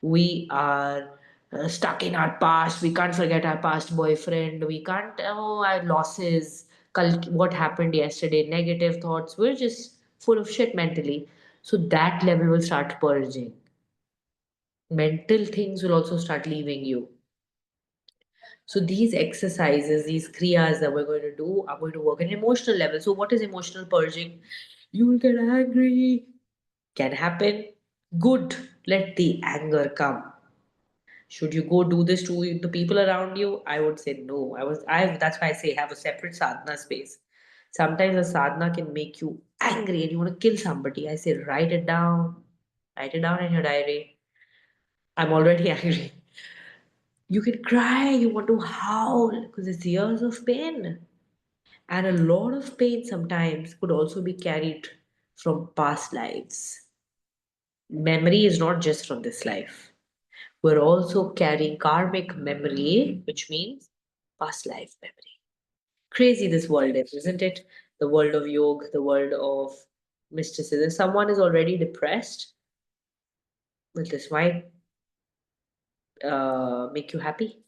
We are stuck in our past. We can't forget our past boyfriend. We can't, oh, our losses, what happened yesterday, negative thoughts. We're just full of shit mentally. So that level will start purging. Mental things will also start leaving you. So these exercises, these kriyas that we're going to do are going to work at an emotional level. So what is emotional purging? You will get angry. Can happen. Good. Let the anger come. Should you go do this to the people around you? I would say no. That's why I say have a separate sadhana space. Sometimes a sadhana can make you angry and you want to kill somebody. I say write it down. Write it down in your diary. I'm already angry. You can cry, you want to howl because it's years of pain. And a lot of pain sometimes could also be carried from past lives. Memory is not just from this life. We're also carrying karmic memory, which means past life memory. Crazy this world is, isn't it? The world of yoga, the world of mysticism. Someone is already depressed, will this might make you happy.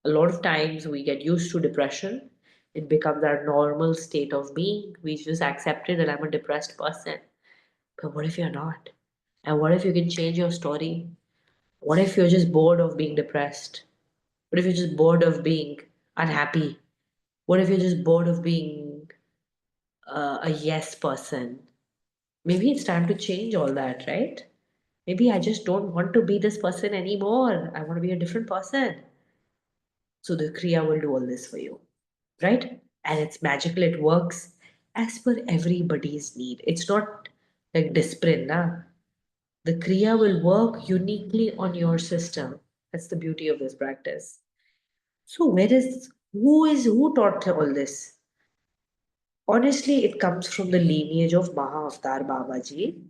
A lot of times we get used to depression. It becomes our normal state of being. We just accept it that I'm a depressed person. But what if you're not? And what if you can change your story? What if you're just bored of being depressed? What if you're just bored of being unhappy? What if you're just bored of being a yes person? Maybe it's time to change all that, right? Maybe I just don't want to be this person anymore. I want to be a different person. So the Kriya will do all this for you, right? And it's magical, it works as per everybody's need. It's not like discipline, nah. The Kriya will work uniquely on your system. That's the beauty of this practice. So who taught all this? Honestly, it comes from the lineage of Maha Avatar Babaji,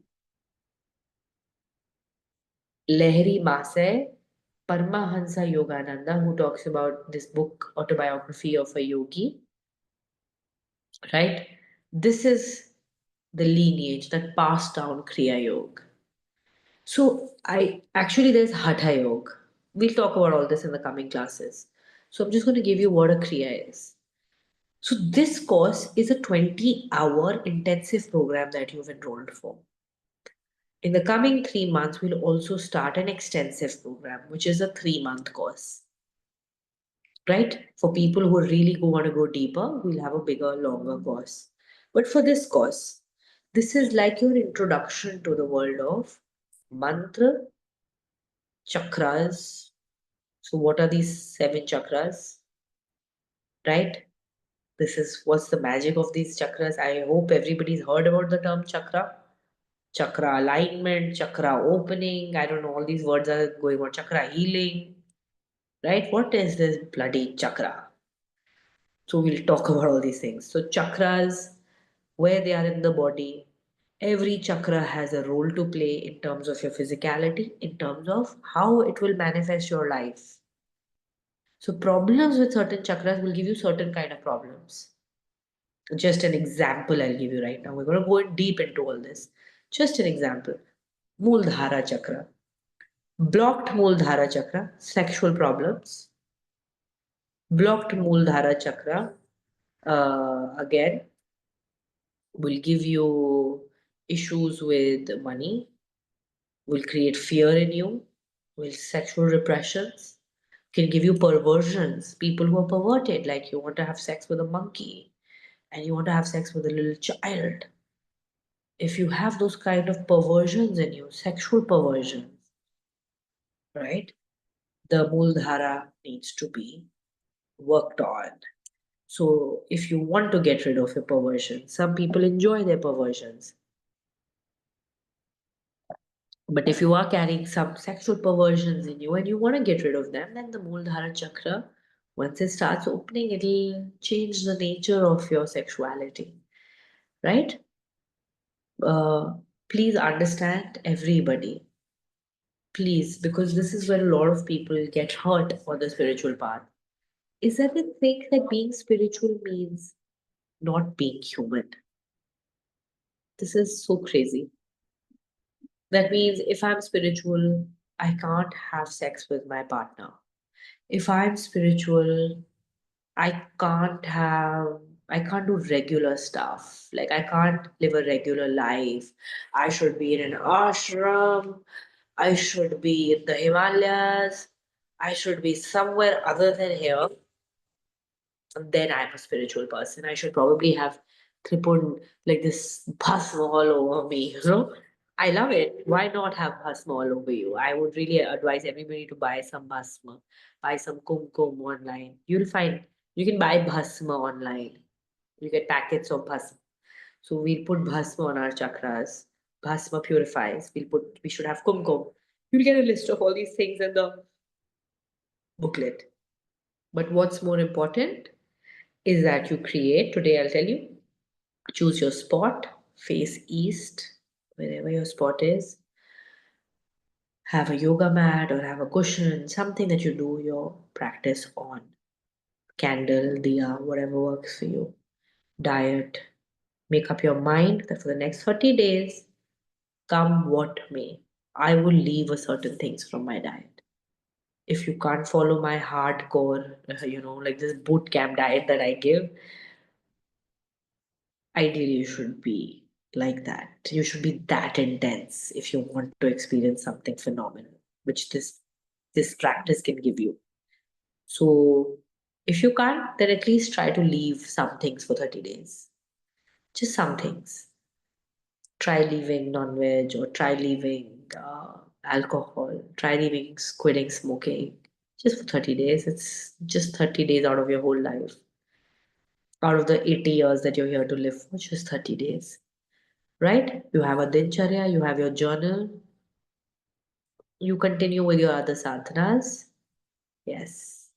Lehri Masai, Paramahansa Yogananda, who talks about this book, Autobiography of a Yogi, right? This is the lineage that passed down Kriya Yoga. So I actually there's Hatha Yoga. We'll talk about all this in the coming classes. So I'm just going to give you what a Kriya is. So this course is a 20-hour intensive program that you've enrolled for. In the coming 3 months, we'll also start an extensive program, which is a 3-month course. Right? For people who really want to go deeper, we'll have a bigger, longer course. But for this course, this is like your introduction to the world of mantra, chakras. So, what are these 7 chakras? Right? This is what's the magic of these chakras. I hope everybody's heard about the term chakra. Chakra alignment, chakra opening. I don't know, all these words are going on. Chakra healing. Right? What is this bloody chakra? So we'll talk about all these things. So chakras, where they are in the body, every chakra has a role to play in terms of your physicality, in terms of how it will manifest your life. So problems with certain chakras will give you certain kind of problems. Just an example I'll give you right now. We're going to go in deep into all this. Just an example. Mooladhara chakra. Blocked Mooladhara chakra, sexual problems. Blocked Mooladhara chakra, again, will give you issues with money, will create fear in you, will sexual repressions, can give you perversions. People who are perverted, like you want to have sex with a monkey and you want to have sex with a little child. If you have those kind of perversions in you, sexual perversions, right? The Mooladhara needs to be worked on. So if you want to get rid of your perversion, some people enjoy their perversions. But if you are carrying some sexual perversions in you and you want to get rid of them, then the Mooladhara chakra, once it starts opening, it'll change the nature of your sexuality, right? Uh, Please understand everybody. Please, because this is where a lot of people get hurt on the spiritual path. Is that they think that being spiritual means not being human. This is so crazy. That means if I'm spiritual, I can't have sex with my partner. If I'm spiritual, I can't have, I can't do regular stuff. Like I can't live a regular life. I should be in an ashram. I should be in the Himalayas. I should be somewhere other than here. Then I'm a spiritual person. I should probably have tripod like this bhasma all over me, you know? I love it. Why not have bhasma all over you? I would really advise everybody to buy some bhasma, buy some kumkum online. You'll find you can buy bhasma online. You get packets of bhasma. So we'll put bhasma on our chakras. Bhasma purifies. We should have kumkum. You'll get a list of all these things in the booklet. But what's more important is that you create, today I'll tell you, choose your spot, face east, wherever your spot is. Have a yoga mat or have a cushion, something that you do your practice on. Candle, diya, whatever works for you. Diet. Make up your mind that for the next 30 days, come what may, I will leave a certain things from my diet. If you can't follow my hardcore, like this boot camp diet that I give, ideally you should be like that. You should be that intense if you want to experience something phenomenal, which this practice can give you. So if you can't, then at least try to leave some things for 30 days. Just some things. Try leaving non-veg or try leaving alcohol. Try leaving quitting smoking. Just for 30 days. It's just 30 days out of your whole life. Out of the 80 years that you're here to live for, just 30 days. Right? You have a dincharya, you have your journal, you continue with your other sadhanas. Yes,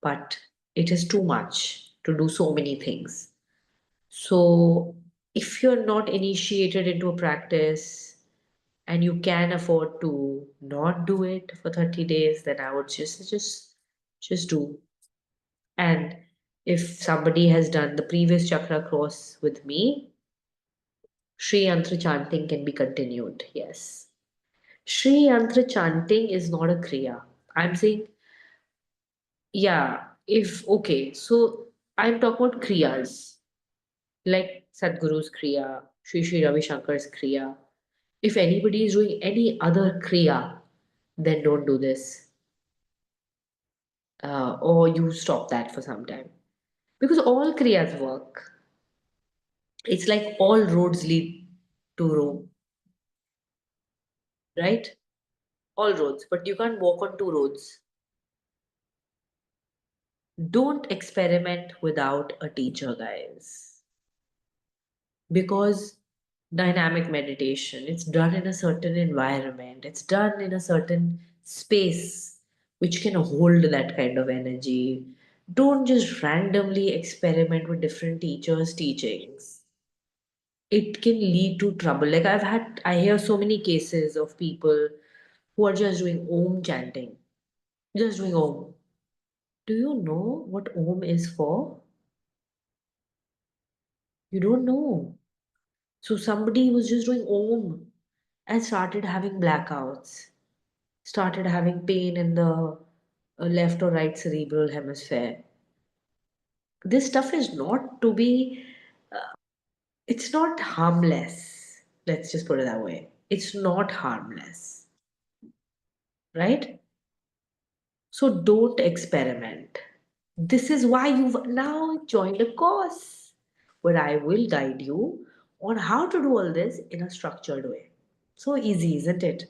but it is too much to do so many things. So, if you're not initiated into a practice and you can afford to not do it for 30 days, then I would just do. And if somebody has done the previous chakra cross with me, Sri Yantra chanting can be continued. Yes. Shri Yantra chanting is not a Kriya. I'm saying, yeah, if, okay, so I'm talking about Kriyas, like Sadhguru's Kriya, Sri Ravi Shankar's Kriya. If anybody is doing any other Kriya, then don't do this. Or you stop that for some time. Because all Kriyas work. It's like all roads lead to Rome, right? All roads, but you can't walk on two roads. Don't experiment without a teacher, guys. Because dynamic meditation, it's done in a certain environment, it's done in a certain space which can hold that kind of energy. Don't just randomly experiment with different teachers' teachings. It can lead to trouble. Like I hear so many cases of people who are just doing om chanting, just doing om. Do you know what om is for? You don't know. So somebody was just doing om. and started having blackouts, started having pain in the left or right cerebral hemisphere. This stuff is not to be, it's not harmless. Let's just put it that way. It's not harmless, right? So don't experiment. This is why you've now joined a course where I will guide you on how to do all this in a structured way. So easy, isn't it?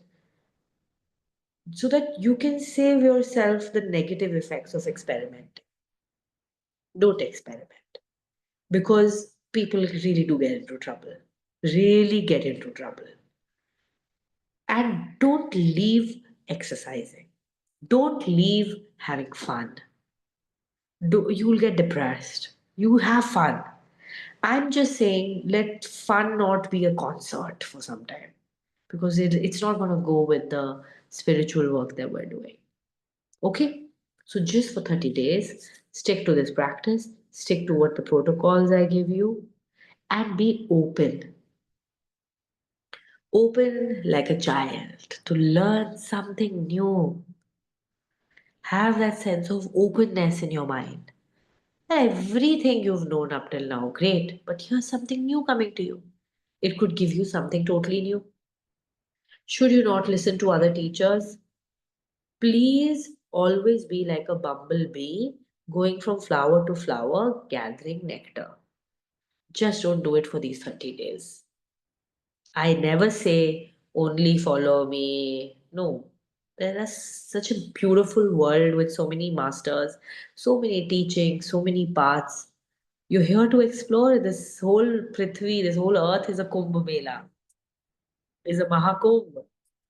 So that you can save yourself the negative effects of experiment. Don't experiment because people really do get into trouble. Really get into trouble. And don't leave exercising. Don't leave having fun. You'll get depressed. You have fun. I'm just saying, let fun not be a concert for some time because it's not going to go with the spiritual work that we're doing. Okay? So, just for 30 days, stick to this practice, stick to what the protocols I give you, and be open. Open like a child to learn something new. Have that sense of openness in your mind. Everything you've known up till now, great, but here's something new coming to you. It could give you something totally new. Should you not listen to other teachers? Please always be like a bumblebee going from flower to flower gathering nectar. Just don't do it for these 30 days. I never say only follow me. No. There is such a beautiful world with so many masters, so many teachings, so many paths. You're here to explore this whole Prithvi, this whole earth is a Kumbh Mela, is a Mahakumbh.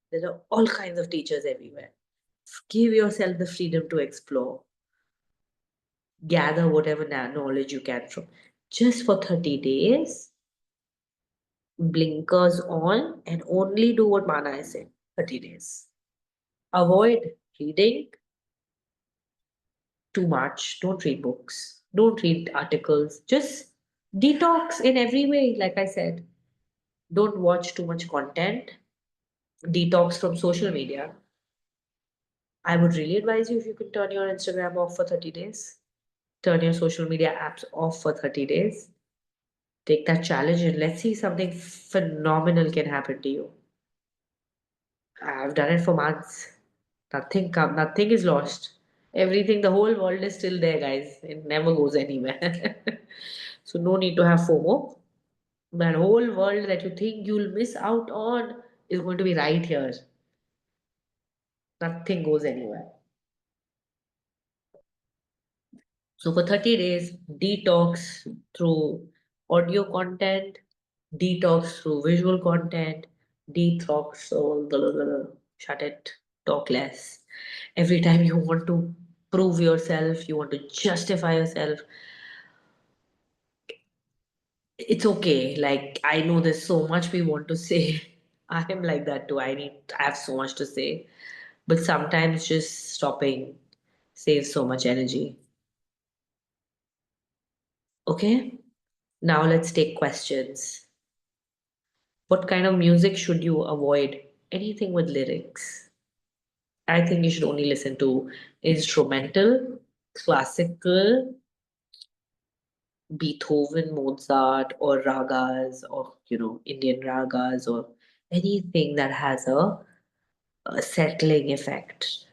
There are all kinds of teachers everywhere. Give yourself the freedom to explore, gather whatever knowledge you can from. Just for 30 days, blinkers on, and only do what Mana is saying. 30 days. Avoid reading too much. Don't read books. Don't read articles. Just detox in every way, like I said. Don't watch too much content. Detox from social media. I would really advise you if you can turn your Instagram off for 30 days. Turn your social media apps off for 30 days. Take that challenge and let's see something phenomenal can happen to you. I've done it for months. Nothing is lost. Everything, the whole world is still there, guys. It never goes anywhere. So no need to have FOMO. That whole world that you think you'll miss out on is going to be right here. Nothing goes anywhere. So for 30 days, detox through audio content, detox through visual content, detox, so shut it, talk less. Every time you want to prove yourself, you want to justify yourself, it's okay. Like, I know there's so much we want to say. I am like that too. I have so much to say. But sometimes just stopping saves so much energy. Okay? Now let's take questions. What kind of music should you avoid? Anything with lyrics. I think you should only listen to instrumental, classical, Beethoven, Mozart, or ragas, or Indian ragas, or anything that has a settling effect.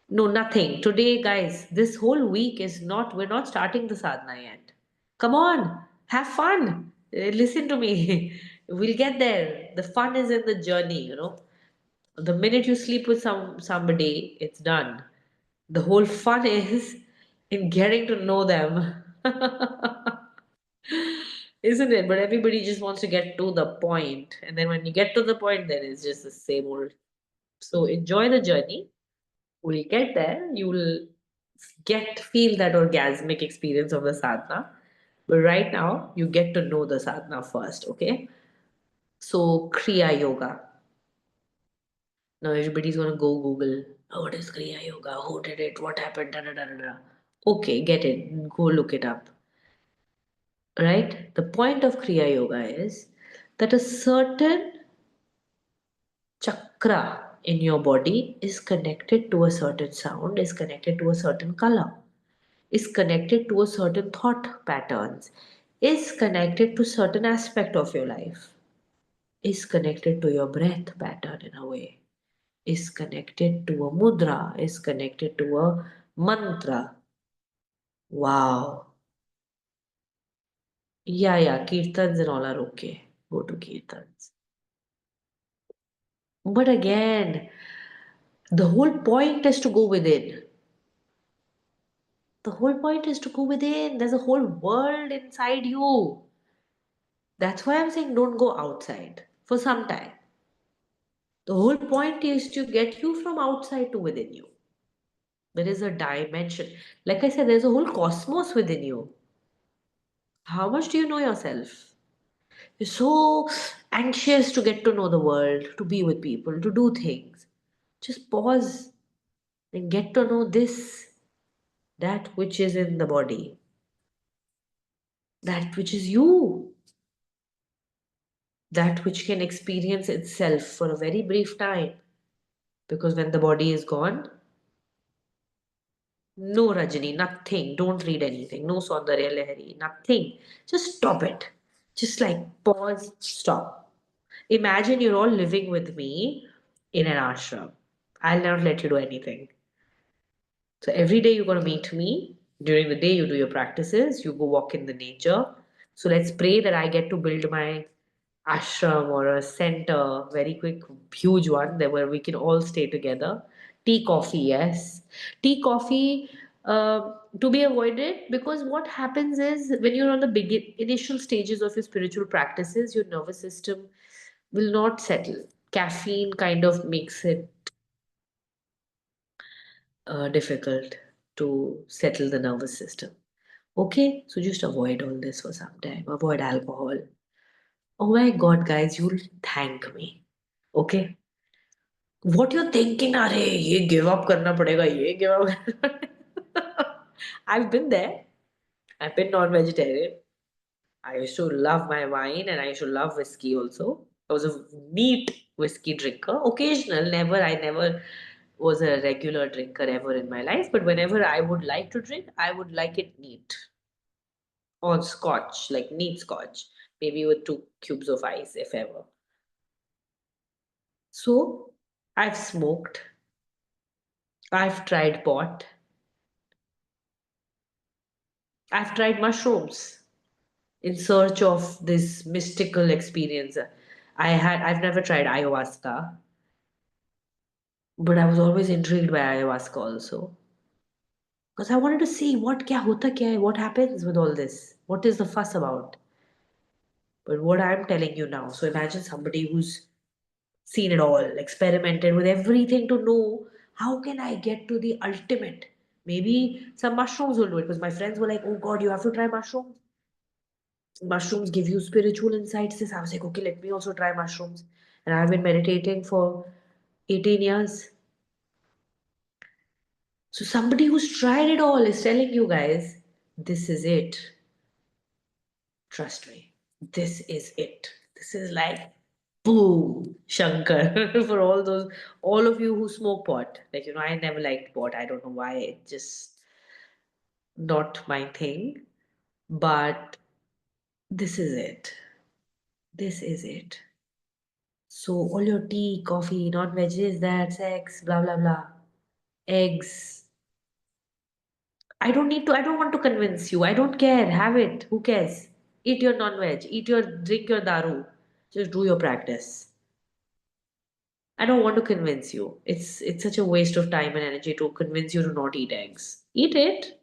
No, nothing. Today, guys, this whole week is not, we're not starting the sadhana yet. Come on, have fun. Listen to me. We'll get there. The fun is in the journey. The minute you sleep with somebody, it's done. The whole fun is in getting to know them. Isn't it? But everybody just wants to get to the point. And then when you get to the point, then it's just the same old. So enjoy the journey. We'll get there. You will feel that orgasmic experience of the sadhana. But right now, you get to know the sadhana first, okay? So, Kriya Yoga. Now everybody's gonna go Google. Oh, what is Kriya Yoga? Who did it? What happened? Da, da, da, da, da. Okay, get it. Go look it up. Right? The point of Kriya Yoga is that a certain chakra in your body is connected to a certain sound, is connected to a certain color, is connected to a certain thought patterns, is connected to certain aspect of your life, is connected to your breath pattern in a way, is connected to a mudra, is connected to a mantra. Wow. Yeah, kirtans and all are okay. Go to kirtans. But again, the whole point is to go within. The whole point is to go within. There's a whole world inside you. That's why I'm saying don't go outside for some time. The whole point is to get you from outside to within you. There is a dimension. Like I said, there's a whole cosmos within you. How much do you know yourself? You're so anxious to get to know the world, to be with people, to do things. Just pause and get to know this, that which is in the body, that which is you, that which can experience itself for a very brief time. Because when the body is gone, no Rajani, nothing. Don't read anything. No Saundarya Lahari, nothing. Just stop it. Just like pause, stop. Imagine you're all living with me in an ashram. I'll not let you do anything. So every day you're going to meet me. During the day, you do your practices, you go walk in the nature. So let's pray that I get to build my ashram or a center, very quick, huge one, there where we can all stay together. Tea, coffee, yes. Tea, coffee to be avoided because what happens is when you're on the initial stages of your spiritual practices, your nervous system will not settle. Caffeine kind of makes it difficult to settle the nervous system. Okay, so just avoid all this for some time. Avoid alcohol. Oh my God, guys, you'll thank me. Okay, what you're thinking? अरे ये give up करना पड़ेगा ये give up करना पड़ेगा. I've been there. I've been non-vegetarian. I used to love my wine and I used to love whiskey also. I was a neat whiskey drinker. Occasional, never. I never was a regular drinker ever in my life. But whenever I would like to drink, I would like it neat on scotch, like neat scotch, maybe with 2 cubes of ice, if ever. So I've smoked. I've tried pot. I've tried mushrooms in search of this mystical experience. I've never tried ayahuasca, but I was always intrigued by ayahuasca also. Because I wanted to see what happens with all this? What is the fuss about? But what I'm telling you now, so imagine somebody who's seen it all, experimented with everything to know how can I get to the ultimate. Maybe some mushrooms will do it because my friends were like, oh God, you have to try mushrooms. Mushrooms give you spiritual insights. This I was like, okay, let me also try mushrooms. And I've been meditating for 18 years. So somebody who's tried it all is telling you guys, this is it. Trust me. This is it. This is like boom, Shankar for all of you who smoke pot. Like, I never liked pot. I don't know why. It's just not my thing. But this is it. This is it. So all your tea, coffee, non-veggies, that, sex, blah, blah, blah. Eggs. I don't want to convince you. I don't care. Have it. Who cares? Eat your non-veg. Drink your daru. Just do your practice. I don't want to convince you. It's such a waste of time and energy to convince you to not eat eggs. Eat it.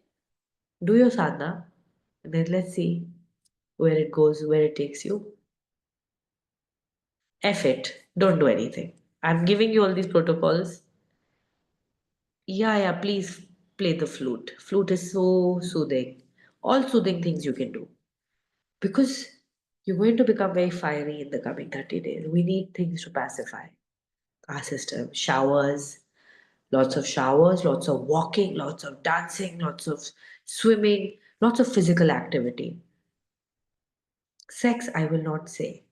Do your sadhana. And then let's see where it goes, where it takes you. F it. Don't do anything. I'm giving you all these protocols. Yeah, please play the flute. Flute is so soothing. All soothing things you can do. Because you're going to become very fiery in the coming 30 days. We need things to pacify our system. Showers, lots of walking, lots of dancing, lots of swimming, lots of physical activity. Sex, I will not say.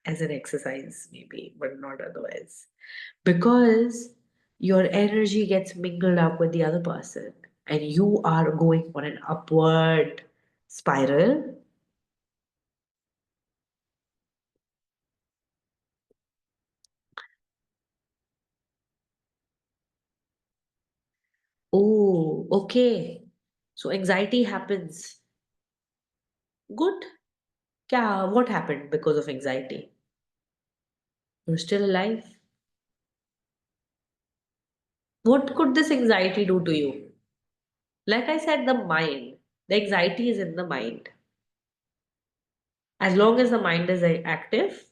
as an exercise, maybe, but not otherwise. Because your energy gets mingled up with the other person and you are going on an upward spiral. Oh, okay. So anxiety happens. Good. Yeah, what happened because of anxiety? You're still alive. What could this anxiety do to you? Like I said, the mind. The anxiety is in the mind. As long as the mind is active,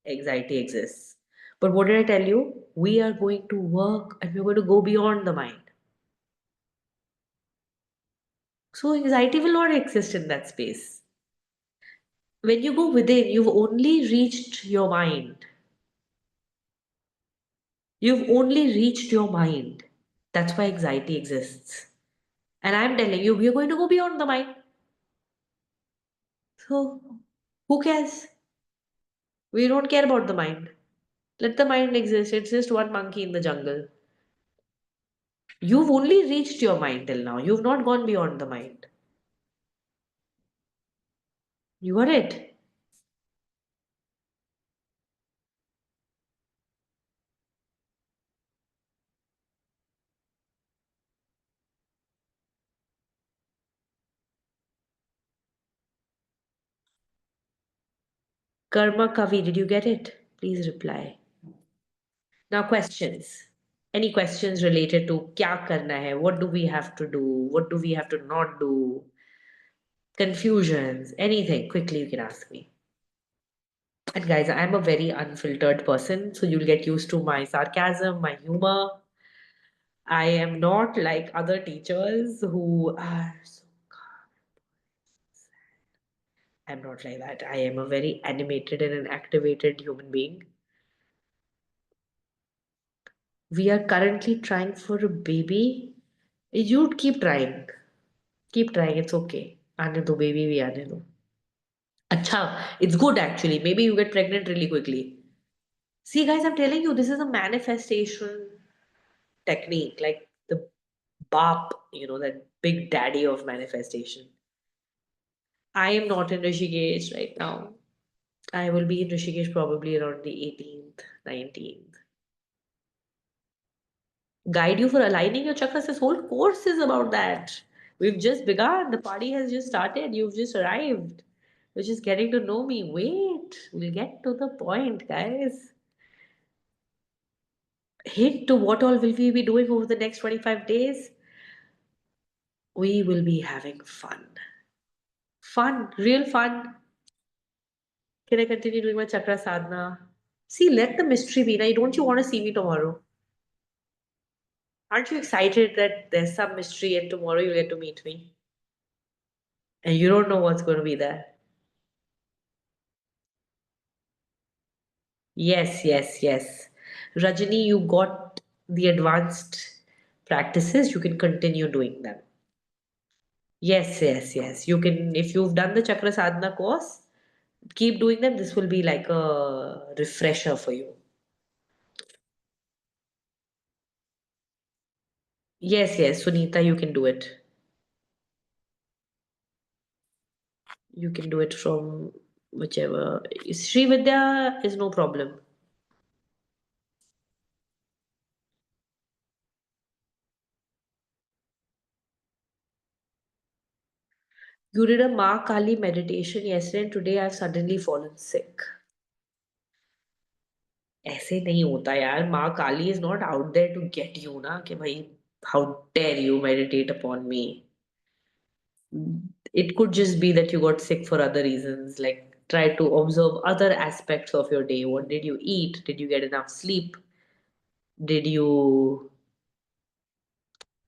anxiety exists. But what did I tell you? We are going to work and we're going to go beyond the mind. So anxiety will not exist in that space. When you go within, you've only reached your mind. You've only reached your mind. That's why anxiety exists. And I'm telling you, we're going to go beyond the mind. So who cares? We don't care about the mind. Let the mind exist. It's just one monkey in the jungle. You've only reached your mind till now. You've not gone beyond the mind. You got it. Karma Kavi, did you get it? Please reply. Now, questions. Any questions related to kya karna hai? What do we have to do? What do we have to not do? Confusions, anything. Quickly, you can ask me. And guys, I'm a very unfiltered person, so you'll get used to my sarcasm, my humor. I am not like other teachers who are so I'm not like that. I am a very animated and an activated human being. We are currently trying for a baby. You keep trying. Keep trying. It's okay. आने दो baby भी आने दो. अच्छा, it's good actually. Maybe you get pregnant really quickly. See, guys, I'm telling you, this is a manifestation technique, like the BAP, that big daddy of manifestation. I am not in Rishikesh right now. I will be in Rishikesh probably around the 18th, 19th. Guide you for aligning your chakras. This whole course is about that. We've just begun. The party has just started. You've just arrived. You're just getting to know me. Wait, we'll get to the point, guys. Hint to what all will we be doing over the next 25 days? We will be having fun. Fun, real fun. Can I continue doing my chakra sadhana? See, let the mystery be. Now, don't you want to see me tomorrow? Aren't you excited that there's some mystery and tomorrow you'll get to meet me? And you don't know what's going to be there. Yes, yes, yes. Rajani, you got the advanced practices. You can continue doing them. Yes, yes, yes. You can, if you've done the Chakra Sadhana course, keep doing them. This will be like a refresher for you. Yes, yes, Sunita, you can do it. You can do it from whichever. Sri Vidya is no problem. You did a Ma Kali meditation yesterday, and today I've suddenly fallen sick. ऐसे नहीं होता यार माँ Kali is not out there to get you ना कि भाई how dare you meditate upon me it could just be that you got sick for other reasons like try to observe other aspects of your day. What did you eat? Did you get enough sleep? Did you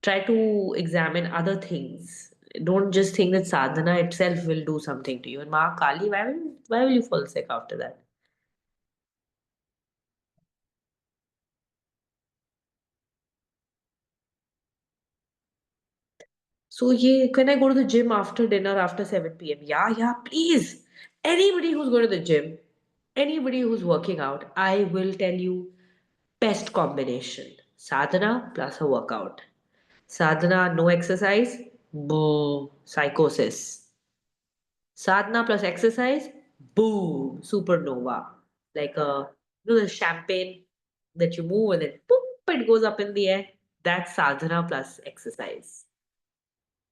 try to examine other things? Don't just think that sadhana itself will do something to you. And Ma Kali, why will you fall sick after that? So yeah, can I go to the gym after dinner after 7 p.m.? Yeah, yeah, please. Anybody who's going to the gym, Anybody who's working out, I will tell you best combination sadhana plus a workout. Sadhana, no exercise, boom, psychosis. Sadhana plus exercise, boom, supernova. Like the champagne that you move and then boop, it goes up in the air. That's sadhana plus exercise.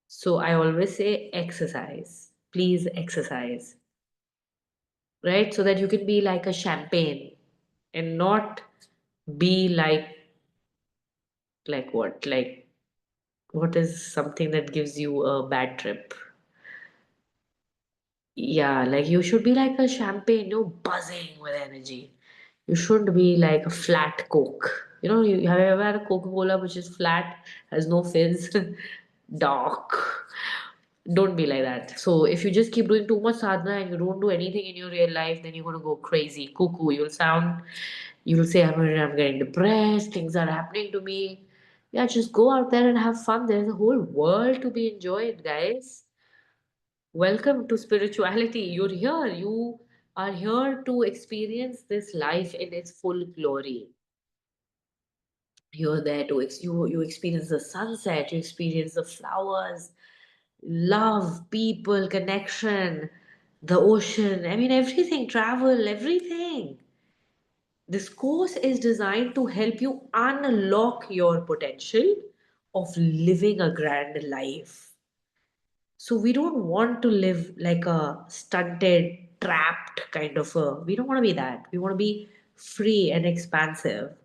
So I always say exercise. Please exercise, right? So that you can be like a champagne and not be like what? Like what is something that gives you a bad trip? Yeah, like you should be like a champagne, buzzing with energy. You shouldn't be like a flat Coke. You have you ever had a Coca-Cola which is flat, has no fizz, dark. Don't be like that. So if you just keep doing too much sadhana and you don't do anything in your real life, then you're gonna go crazy, cuckoo. You'll say, I'm getting depressed, things are happening to me. Yeah, just go out there and have fun. There's a whole world to be enjoyed, guys. Welcome to spirituality. You're here. You are here to experience this life in its full glory. You're there to you experience the sunset, you experience the flowers, love, people, connection, the ocean. I mean, everything, travel, everything. This course is designed to help you unlock your potential of living a grand life. So we don't want to live like a stunted, trapped kind of we don't want to be that. We want to be free and expansive.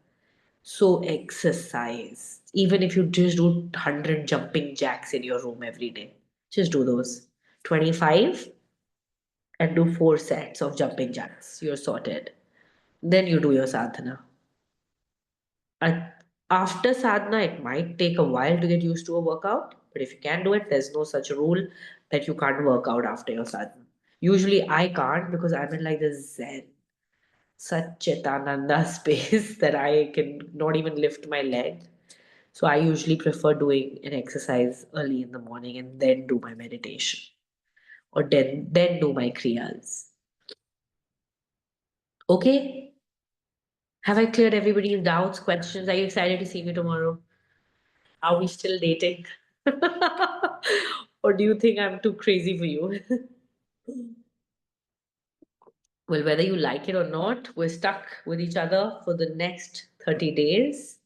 So exercise. Even if you just do 100 jumping jacks in your room every day, just do those. 25 and do 4 sets of jumping jacks. You're sorted. Then you do your sadhana. At, After sadhana, it might take a while to get used to a workout, but if you can do it, there's no such rule that you can't work out after your sadhana. Usually, I can't because I'm in like the Zen, such Chitananda space that I can not even lift my leg. So I usually prefer doing an exercise early in the morning and then do my meditation or then do my kriyas. Okay, have I cleared everybody's doubts, questions? Are you excited to see me tomorrow? Are we still dating? Or do you think I'm too crazy for you? Well, whether you like it or not, we're stuck with each other for the next 30 days.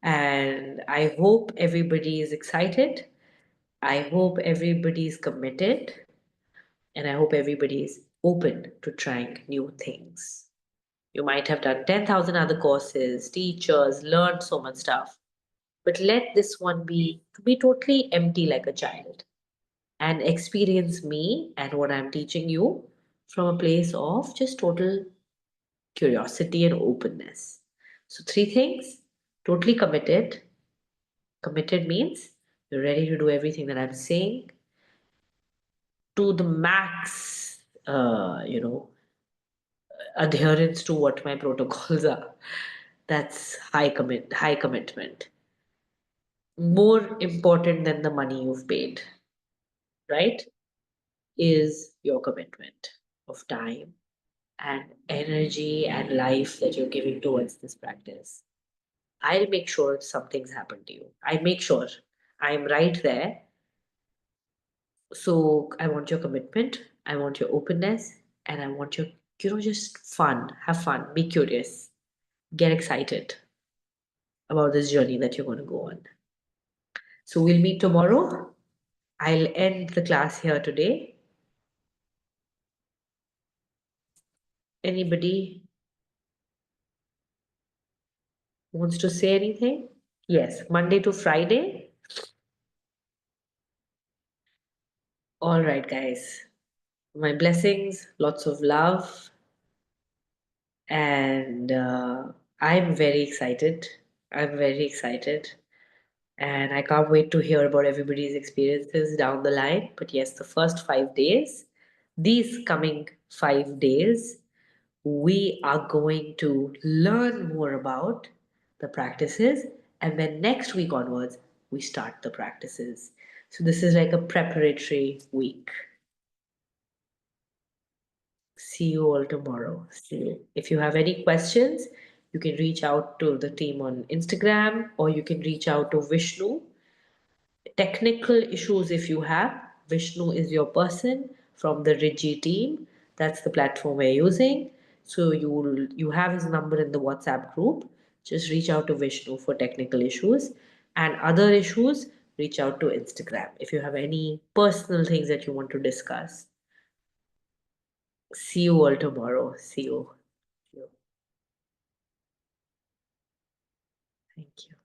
And I hope everybody is excited. I hope everybody is committed. And I hope everybody is open to trying new things. You might have done 10,000 other courses, teachers, learned so much stuff. But let this one be totally empty like a child and experience me and what I'm teaching you from a place of just total curiosity and openness. So, three things: totally committed. Committed means you're ready to do everything that I'm saying to the max, adherence to what my protocols are. That's high commitment. More important than the money you've paid, right? Is your commitment of time and energy and life that you're giving towards this practice. I'll make sure something's happened to you. I make sure I'm right there. So I want your commitment, I want your openness, and I want your, just fun. Have fun, be curious, get excited about this journey that you're going to go on. So we'll meet tomorrow. I'll end the class here today. Anybody wants to say anything? Yes, Monday to Friday. All right, guys. My blessings, lots of love, and I'm very excited. I'm very excited, and I can't wait to hear about everybody's experiences down the line. But yes, the first 5 days, these coming 5 days, we are going to learn more about the practices, and then next week onwards, we start the practices. So, this is like a preparatory week. See you all tomorrow. See you. If you have any questions, you can reach out to the team on Instagram or you can reach out to Vishnu. Technical issues, if you have, Vishnu is your person from the Rigi team. That's the platform we're using. So you have his number in the WhatsApp group. Just reach out to Vishnu for technical issues and other issues. Reach out to Instagram if you have any personal things that you want to discuss. See you all tomorrow. See you. Thank you.